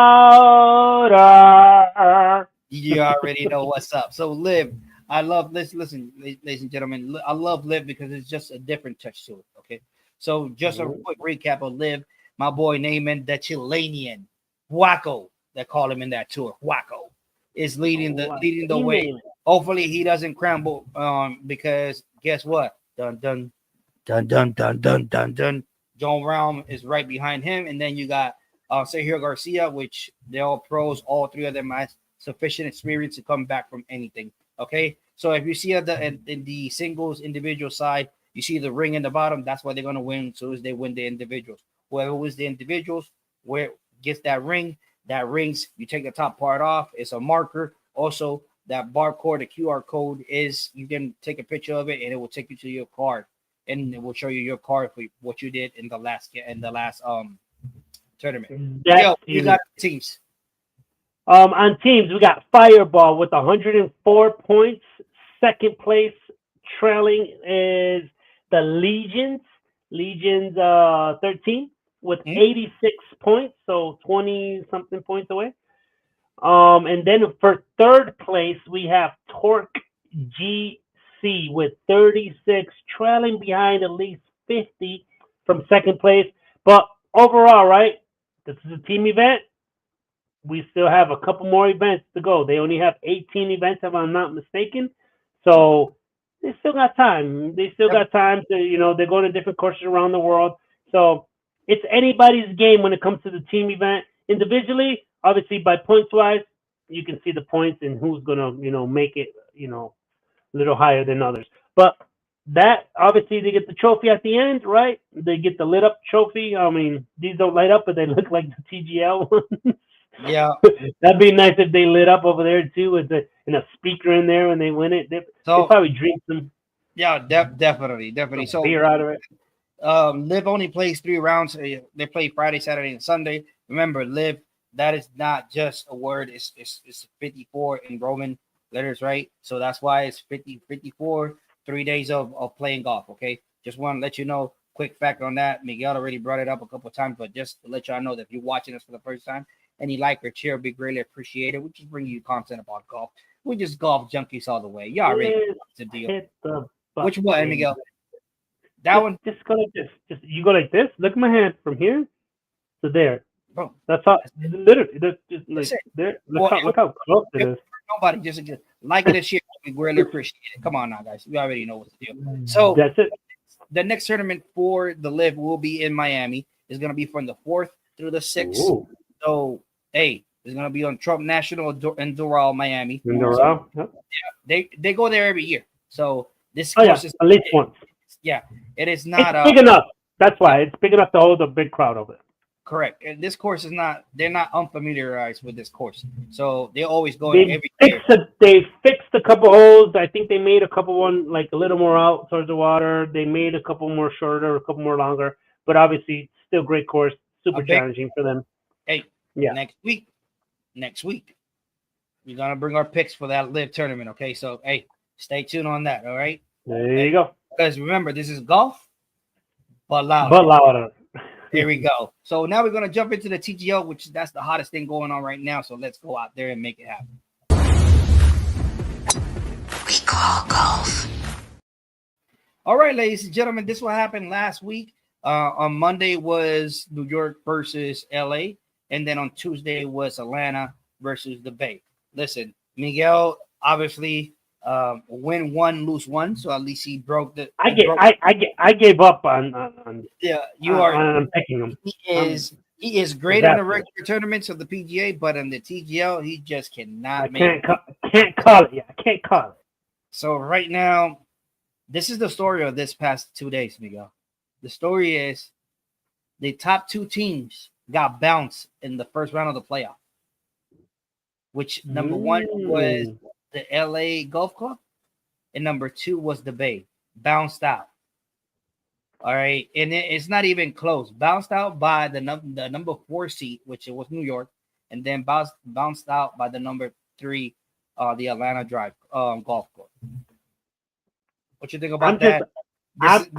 You already know what's up. So LIV, I love this. Listen, ladies and gentlemen, I love LIV because it's just a different touch to it. Okay, so just a quick recap of LIV. My boy Naaman, the Chilean Huaco, they call him in that tour. Huaco is leading the way. Hopefully he doesn't crumble. Because guess what? Dun dun dun dun dun dun dun dun. John Rahm is right behind him, and then you got Sergio Garcia, which they're all pros. All 3 of them has sufficient experience to come back from anything. Okay, so if you see in the singles individual side, you see the ring in the bottom. That's why they're gonna win. So as they win the individuals, whoever wins the individuals, where gets that ring. That rings. You take the top part off. It's a marker. Also, that barcode, the QR code is. You can take a picture of it, and it will take you to your card, and it will show you your card for what you did in the last tournament. You got teams. On teams, we got Fireball with 104 points. Second place, trailing is the Legions. 13 with 86 points, so 20-something points away. And then for third place, we have Torque GC with 36, trailing behind at least 50 from second place. But overall, right, this is a team event. We still have a couple more events to go. They only have 18 events, if I'm not mistaken. So they still got time. They still got time to, they're going to different courses around the world. So it's anybody's game when it comes to the team event. Individually, obviously by points wise, you can see the points and who's gonna, make it, a little higher than others. But that obviously they get the trophy at the end, right? They get the lit up trophy. I mean, these don't light up, but they look like the TGL ones. Yeah, that'd be nice if they lit up over there too, with a speaker in there when they win it. They probably drink some. Yeah, definitely. So beer out of it. LIV only plays 3 rounds. They play Friday, Saturday, and Sunday. Remember, LIV, that is not just a word. It's 54 in Roman letters, right? So that's why it's 54, 3 days of playing golf. Okay, just want to let you know. Quick fact on that. Miguel already brought it up a couple of times, but just to let y'all know that if you're watching us for the first time, any like or share would be greatly appreciated. We just bring you content about golf. We're just golf junkies all the way. Y'all already know what's the deal. Which one, Miguel? That one. Just go like this. You go like this. Look at my hand from here to there. Bro, that's all. Literally, just like there. Look how close it is. Nobody just like it and share. We really appreciate it. Come on now, guys. We already know what to do. So that's it. the next tournament for the LIV will be in Miami. It's going to be from the 4th through the 6th. Ooh. So, hey, it's going to be on Trump National in Doral, Miami. In Doral? Yep. Yeah, they go there every year. So this Oh, course yeah, is at least once. Yeah, it is not It's big enough. That's why it's big enough to hold a big crowd of it. Correct. And this course is not. They're not unfamiliarized with this course, so they always go in every year. They fixed a couple holes. I think they made a couple one like a little more out towards the water. They made a couple more shorter, a couple more longer. But obviously, still great course. Super challenging for them. Hey, yeah. Next week, we're gonna bring our picks for that LIV tournament. Okay, so hey, stay tuned on that. All right. There you go. Because remember, this is golf, but louder. But louder. Here we go. So now we're gonna jump into the TGL, which that's the hottest thing going on right now. So let's go out there and make it happen. We call golf. All right, ladies and gentlemen, this is what happened last week. On Monday was New York versus LA, and then on Tuesday was Atlanta versus the Bay. Listen, Miguel obviously win one, lose one, so at least he broke the. I gave up on yeah. You are on picking him. He is great on the regular tournaments of the PGA, but on the TGL he just cannot make. Can't call it. Yeah, I can't call it. So right now, this is the story of this past 2 days, Miguel. The story is the top two teams got bounced in the first round of the playoff, which number one was the LA Golf Club, and number two was the Bay. Bounced out. All right, and it's not even close. Bounced out by the number 4 seed, which it was New York, and then bounced out by the number 3, the Atlanta Drive Golf Club. What you think about that? I'm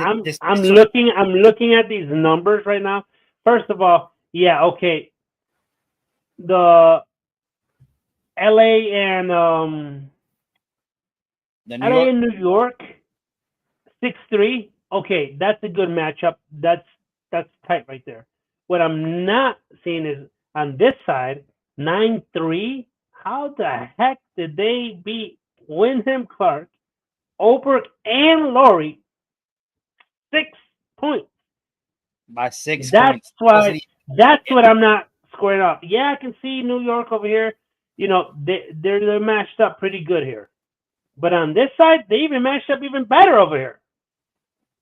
looking at these numbers right now. First of all, yeah, okay. The LA and LA and New York 6-3. Okay, that's a good matchup. That's tight right there. What I'm not seeing is on this side 9-3. How the heck did they beat Wyndham Clark, Oberg, and Laurie 6 points? By 6 points. That's what I'm not squaring up. Yeah, I can see New York over here. You know, they're matched up pretty good here. But on this side, they even matched up even better over here.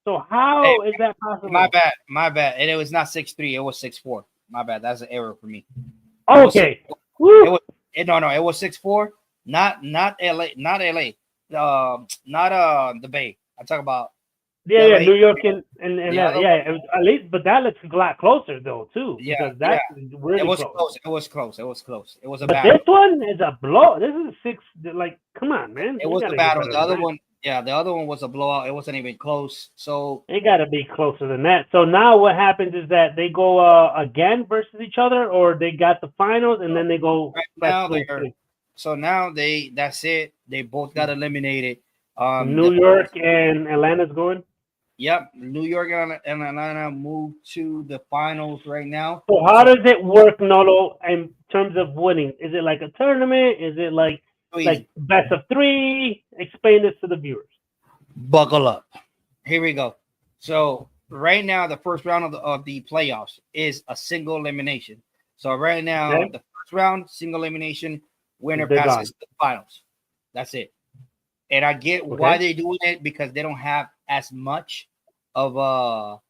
So how is that possible? My bad. And it was not 6-3, it was 6-4. My bad. That's an error for me. Okay. It was 6-4. Not LA, not the Bay. I talk about yeah, New York and it was at least, but that looks a lot closer though too. Yeah, because that's really close. It was close. It was a battle. This one is a blow. This is a 6. Like, come on, man. It was a battle. The other one, the other one was a blowout. It wasn't even close. So it got to be closer than that. So now what happens is that they go again versus each other, or they got the finals and then they go. Right now that's it. They both got eliminated. New York and Atlanta's going. Yep, New York and Atlanta moved to the finals right now. So how does it work, Nolo, in terms of winning? Is it like a tournament? Is it like best of 3? Explain this to the viewers. Buckle up. Here we go. So right now, the first round of the playoffs is a single elimination. So right now, the first round, single elimination, winner passes to the finals. That's it. And I get why they're doing it, because they don't have as much of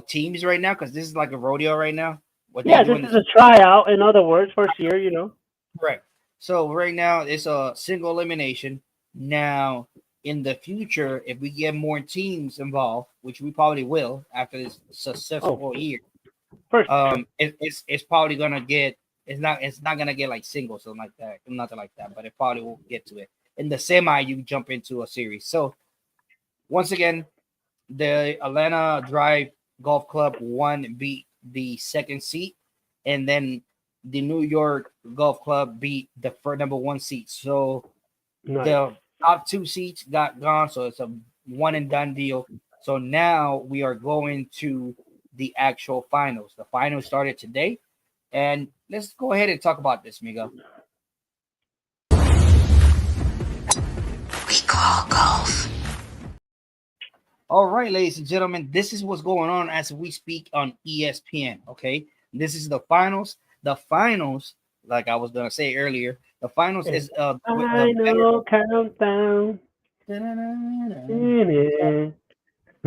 teams right now, because this is like a rodeo right now. This is a tryout, in other words, first year, you know. Correct. So right now it's a single elimination. Now in the future, if we get more teams involved, which we probably will after this successful year, it's probably gonna get it's not gonna get like singles, something like that, nothing like that, but it probably will get to it. In the semi, you jump into a series. So once again, the Atlanta Drive Golf Club beat the 2nd seed, and then the New York Golf Club beat the number 1 seed. So the top 2 seats got gone. So it's a one and done deal. So now we are going to the actual finals. The finals started today, and let's go ahead and talk about this, Miguel. We call golf. All right, ladies and gentlemen, this is what's going on as we speak on ESPN. Okay, this is the finals. The finals, like I was gonna say earlier, the finals is Final countdown.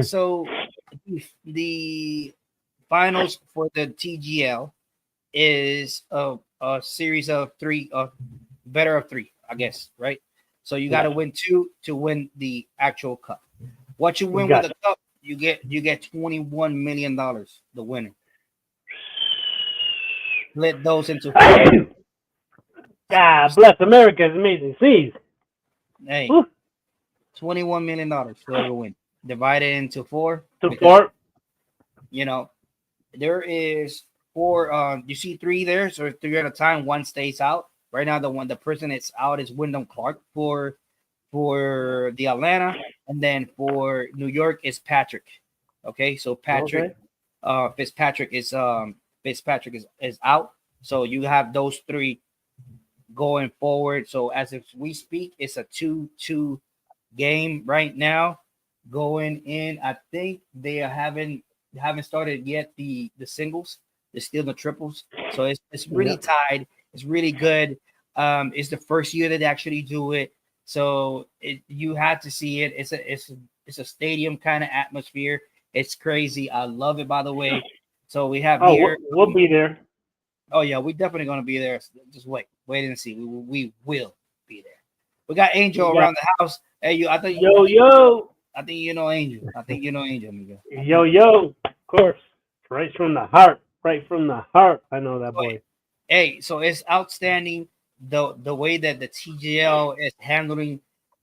So the finals for the TGL is a series of three, better of three, I guess, right? So you got to win 2 to win the actual cup. What you win with the cup, you get $21 million. The winner. Split those into 4. God bless America's amazing seas. Hey, $21 million whoever win. Divided into 4. To 4. You know, there is 4. You see 3 there, so 3 at a time. 1 stays out. Right now, the person that's out is Wyndham Clark for the Atlanta, and then for New York is Patrick. Okay, so Patrick, Fitzpatrick is out. So you have those 3 going forward. So as if we speak, it's a 2-2 game right now going in. I think they haven't started yet the singles. They're still the triples. So it's really tied. It's really good. It's the first year that they actually do it. So you had to see it. It's a stadium kind of atmosphere. It's crazy. I love it, by the way. So we have here. We'll be there. Oh yeah, we're definitely gonna be there. Just wait and see. We will be there. We got Angel around the house. Hey, I think I think you know Angel. Miguel. Yo, of course, right from the heart. I know that boy. Hey, so it's outstanding the way that the TGL is handling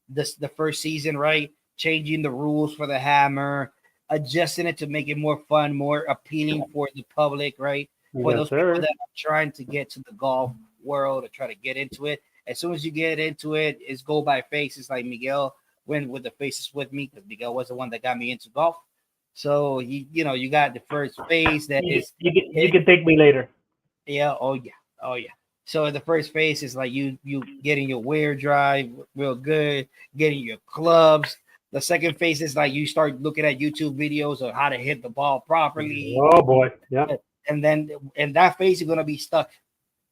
the first season, right? Changing the rules for the hammer, adjusting it to make it more fun, more appealing for the public, right? For those people that are trying to get to the golf world or try to get into it. As soon as you get into it, it's go by faces. Like Miguel went with the faces with me because Miguel was the one that got me into golf. So you got the first phase that you can take me later. Yeah. Oh yeah. So the first phase is like you getting your wear drive real good, getting your clubs. The second phase is like you start looking at YouTube videos of how to hit the ball properly. Oh boy, yeah. And then in that phase, you're gonna be stuck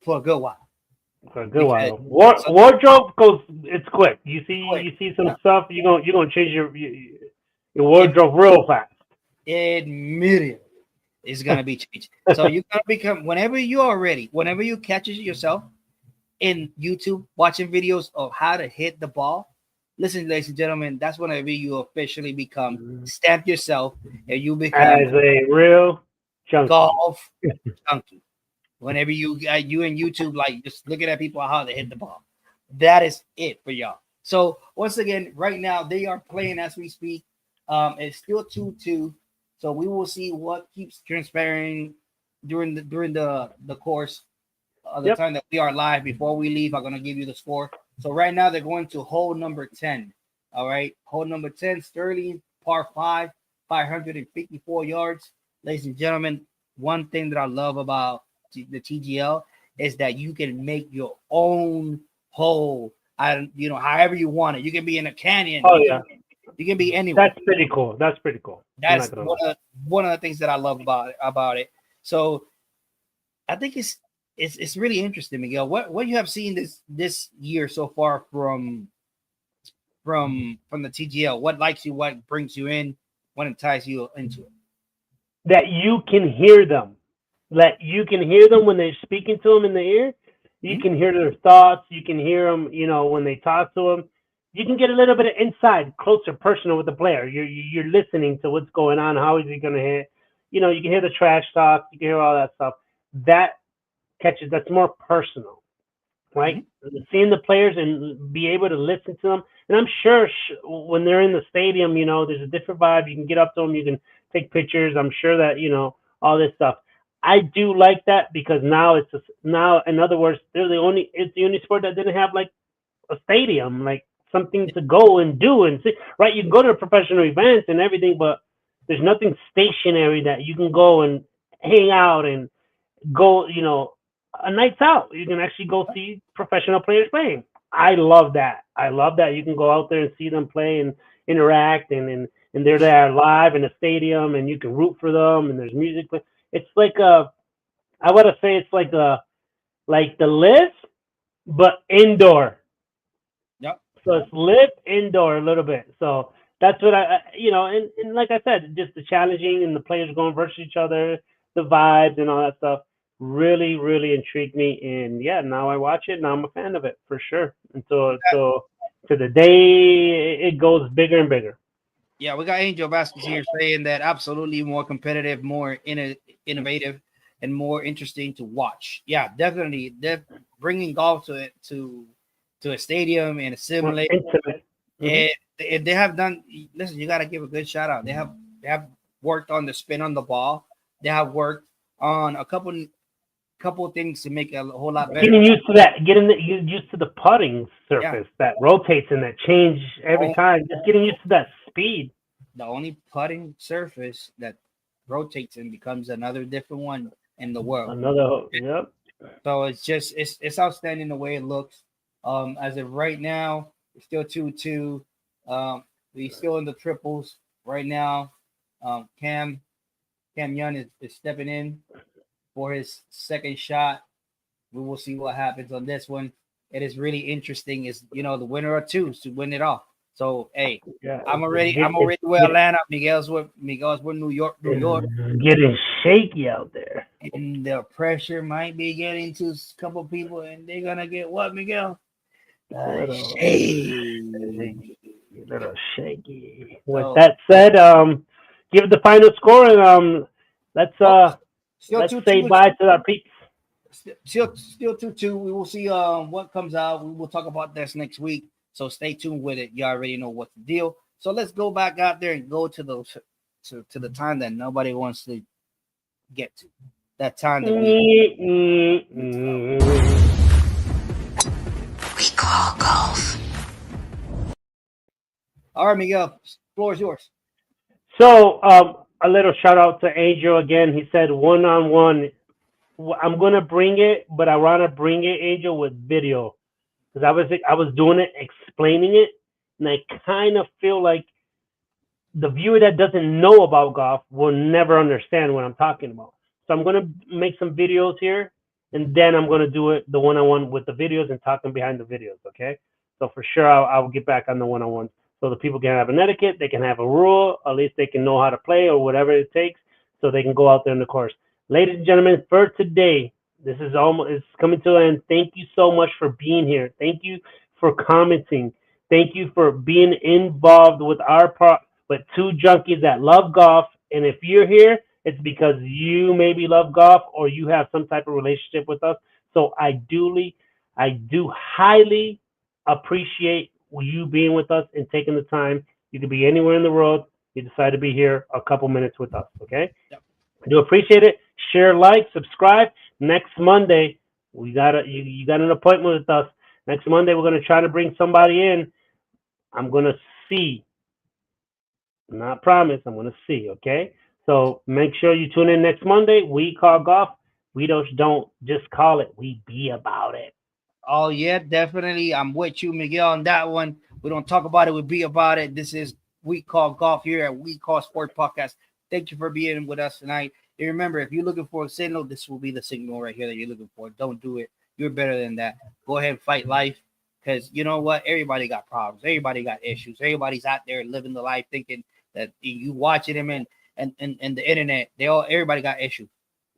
for a good while. Wardrobe goes. It's quick. You see some stuff. You're gonna change your wardrobe real fast. Immediately, it's gonna be changed. So you're gonna become whenever you catch yourself in YouTube watching videos of how to hit the ball. Listen, ladies and gentlemen, that's whenever you officially become stamp yourself and you become as a real junkie. Golf junkie. Whenever you in YouTube, like just looking at people how they hit the ball. That is it for y'all. So once again, right now they are playing as we speak. It's still 2-2. So we will see what keeps transpiring during the course of the time that we are live. Before we leave, I'm gonna give you the score. So right now they're going to hole number 10. All right, hole number 10, Sterling, par 5, 554 yards. Ladies and gentlemen, one thing that I love about the TGL is that you can make your own hole. However you want it. You can be in a canyon. Oh yeah. You can be anywhere. That's pretty cool. That's That's one of the things that I love about it. So I think it's really interesting, Miguel. What you have seen this year so far from the TGL? What likes you? What brings you in? What entices you into it? That you can hear them. That you can hear them when they're speaking to them in the ear. You can hear their thoughts. You can hear them. When they talk to them. You can get a little bit of inside, closer, personal with the player. You're listening to what's going on. How is he going to hit? You can hear the trash talk. You can hear all that stuff. That catches. That's more personal, right? Seeing the players and be able to listen to them. And I'm sure when they're in the stadium, there's a different vibe. You can get up to them. You can take pictures. I'm sure that all this stuff. I do like that because now in other words, it's the only sport that didn't have like a stadium, like something to go and do and see. Right, you can go to professional events and everything, but there's nothing stationary that you can go and hang out and go, a night's out. You can actually go see professional players playing. I love that. You can go out there and see them play and interact and and they're there live in a stadium, and you can root for them, and there's music. It's like I want to say it's like the LIV, but indoor. Yep. So it's LIV indoor a little bit. So that's what and like I said, just the challenging and the players going versus each other, the vibes and all that stuff really, really intrigued me. And yeah, now I watch it. Now I'm a fan of it for sure. And so to the day it goes bigger and bigger. Yeah, we got Angel Vasquez here saying that absolutely more competitive, more innovative, and more interesting to watch. Yeah, definitely. They're bringing golf to a stadium and a simulator. And they have done. Listen, you got to give a good shout out. They have worked on the spin on the ball. They have worked on a couple of things to make it a whole lot better. Getting used to that, used to the putting surface that rotates and that change every time. Just getting used to that speed. The only putting surface that rotates and becomes another different one in the world. Yep. So it's outstanding the way it looks. As of right now, it's still 2-2. We're still in the triples right now. Cam Young is stepping in for his second shot. We will see what happens on this one. It is really interesting. Is the winner of twos to win it all. So hey, I'm already with Atlanta. Miguel's with New York. Getting shaky out there. And the pressure might be getting to a couple people, and they're gonna get what, Miguel? Shaky. A little shaky. With that said, give the final score and let's say bye to our peeps. Still 2-2. We will see what comes out. We will talk about this next week. So stay tuned with it. You already know what's the deal. So let's go back out there and go to the time that nobody wants to get to. That time that we call golf. All right, Miguel, floor is yours. So a little shout out to Angel again. He said one-on-one. I'm gonna bring it, but I wanna bring it, Angel, with video. Because I was doing it, explaining it, and I kind of feel like the viewer that doesn't know about golf will never understand what I'm talking about. So I'm going to make some videos here, and then I'm going to do it the one-on-one with the videos and talking behind the videos, okay? So for sure, I'll get back on the one-on-one. So the people can have an etiquette, they can have a rule, at least they can know how to play or whatever it takes so they can go out there in the course. Ladies and gentlemen, for today, this is it's coming to an end. Thank you so much for being here. Thank you for commenting. Thank you for being involved with with two junkies that love golf. And if you're here, it's because you maybe love golf or you have some type of relationship with us. So I do highly appreciate you being with us and taking the time. You could be anywhere in the world. You decide to be here a couple minutes with us, okay? Yep. I do appreciate it. Share, like, subscribe. Next Monday, you got an appointment with us. Next Monday, we're going to try to bring somebody in. I'm going to see. Not promise. I'm going to see, okay? So make sure you tune in next Monday. We call golf. We don't just call it. We be about it. Oh, yeah, definitely. I'm with you, Miguel, on that one. We don't talk about it. We be about it. This is We Call Golf here at We Call Sport Podcast. Thank you for being with us tonight. And remember, if you're looking for a signal, this will be the signal right here that you're looking for. Don't do it. You're better than that. Go ahead and fight life, because you know what? Everybody got problems. Everybody got issues. Everybody's out there living the life thinking that you watching them and the internet. Everybody got issues.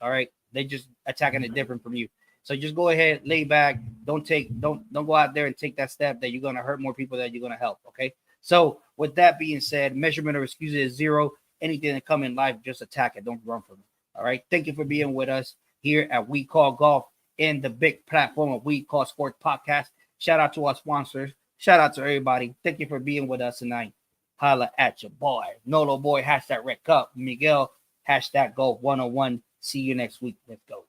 All right, they just attacking it different from you. So just go ahead, lay back. Don't go out there and take that step that you're gonna hurt more people that you're gonna help. Okay. So with that being said, measurement of excuses is 0. Anything that come in life, just attack it. Don't run from it. All right. Thank you for being with us here at We Call Golf in the big platform of We Call Sports Podcast. Shout out to our sponsors. Shout out to everybody. Thank you for being with us tonight. Holla at your boy. Nolo boy, #Red Cup. Miguel, #Golf 101. See you next week. Let's go.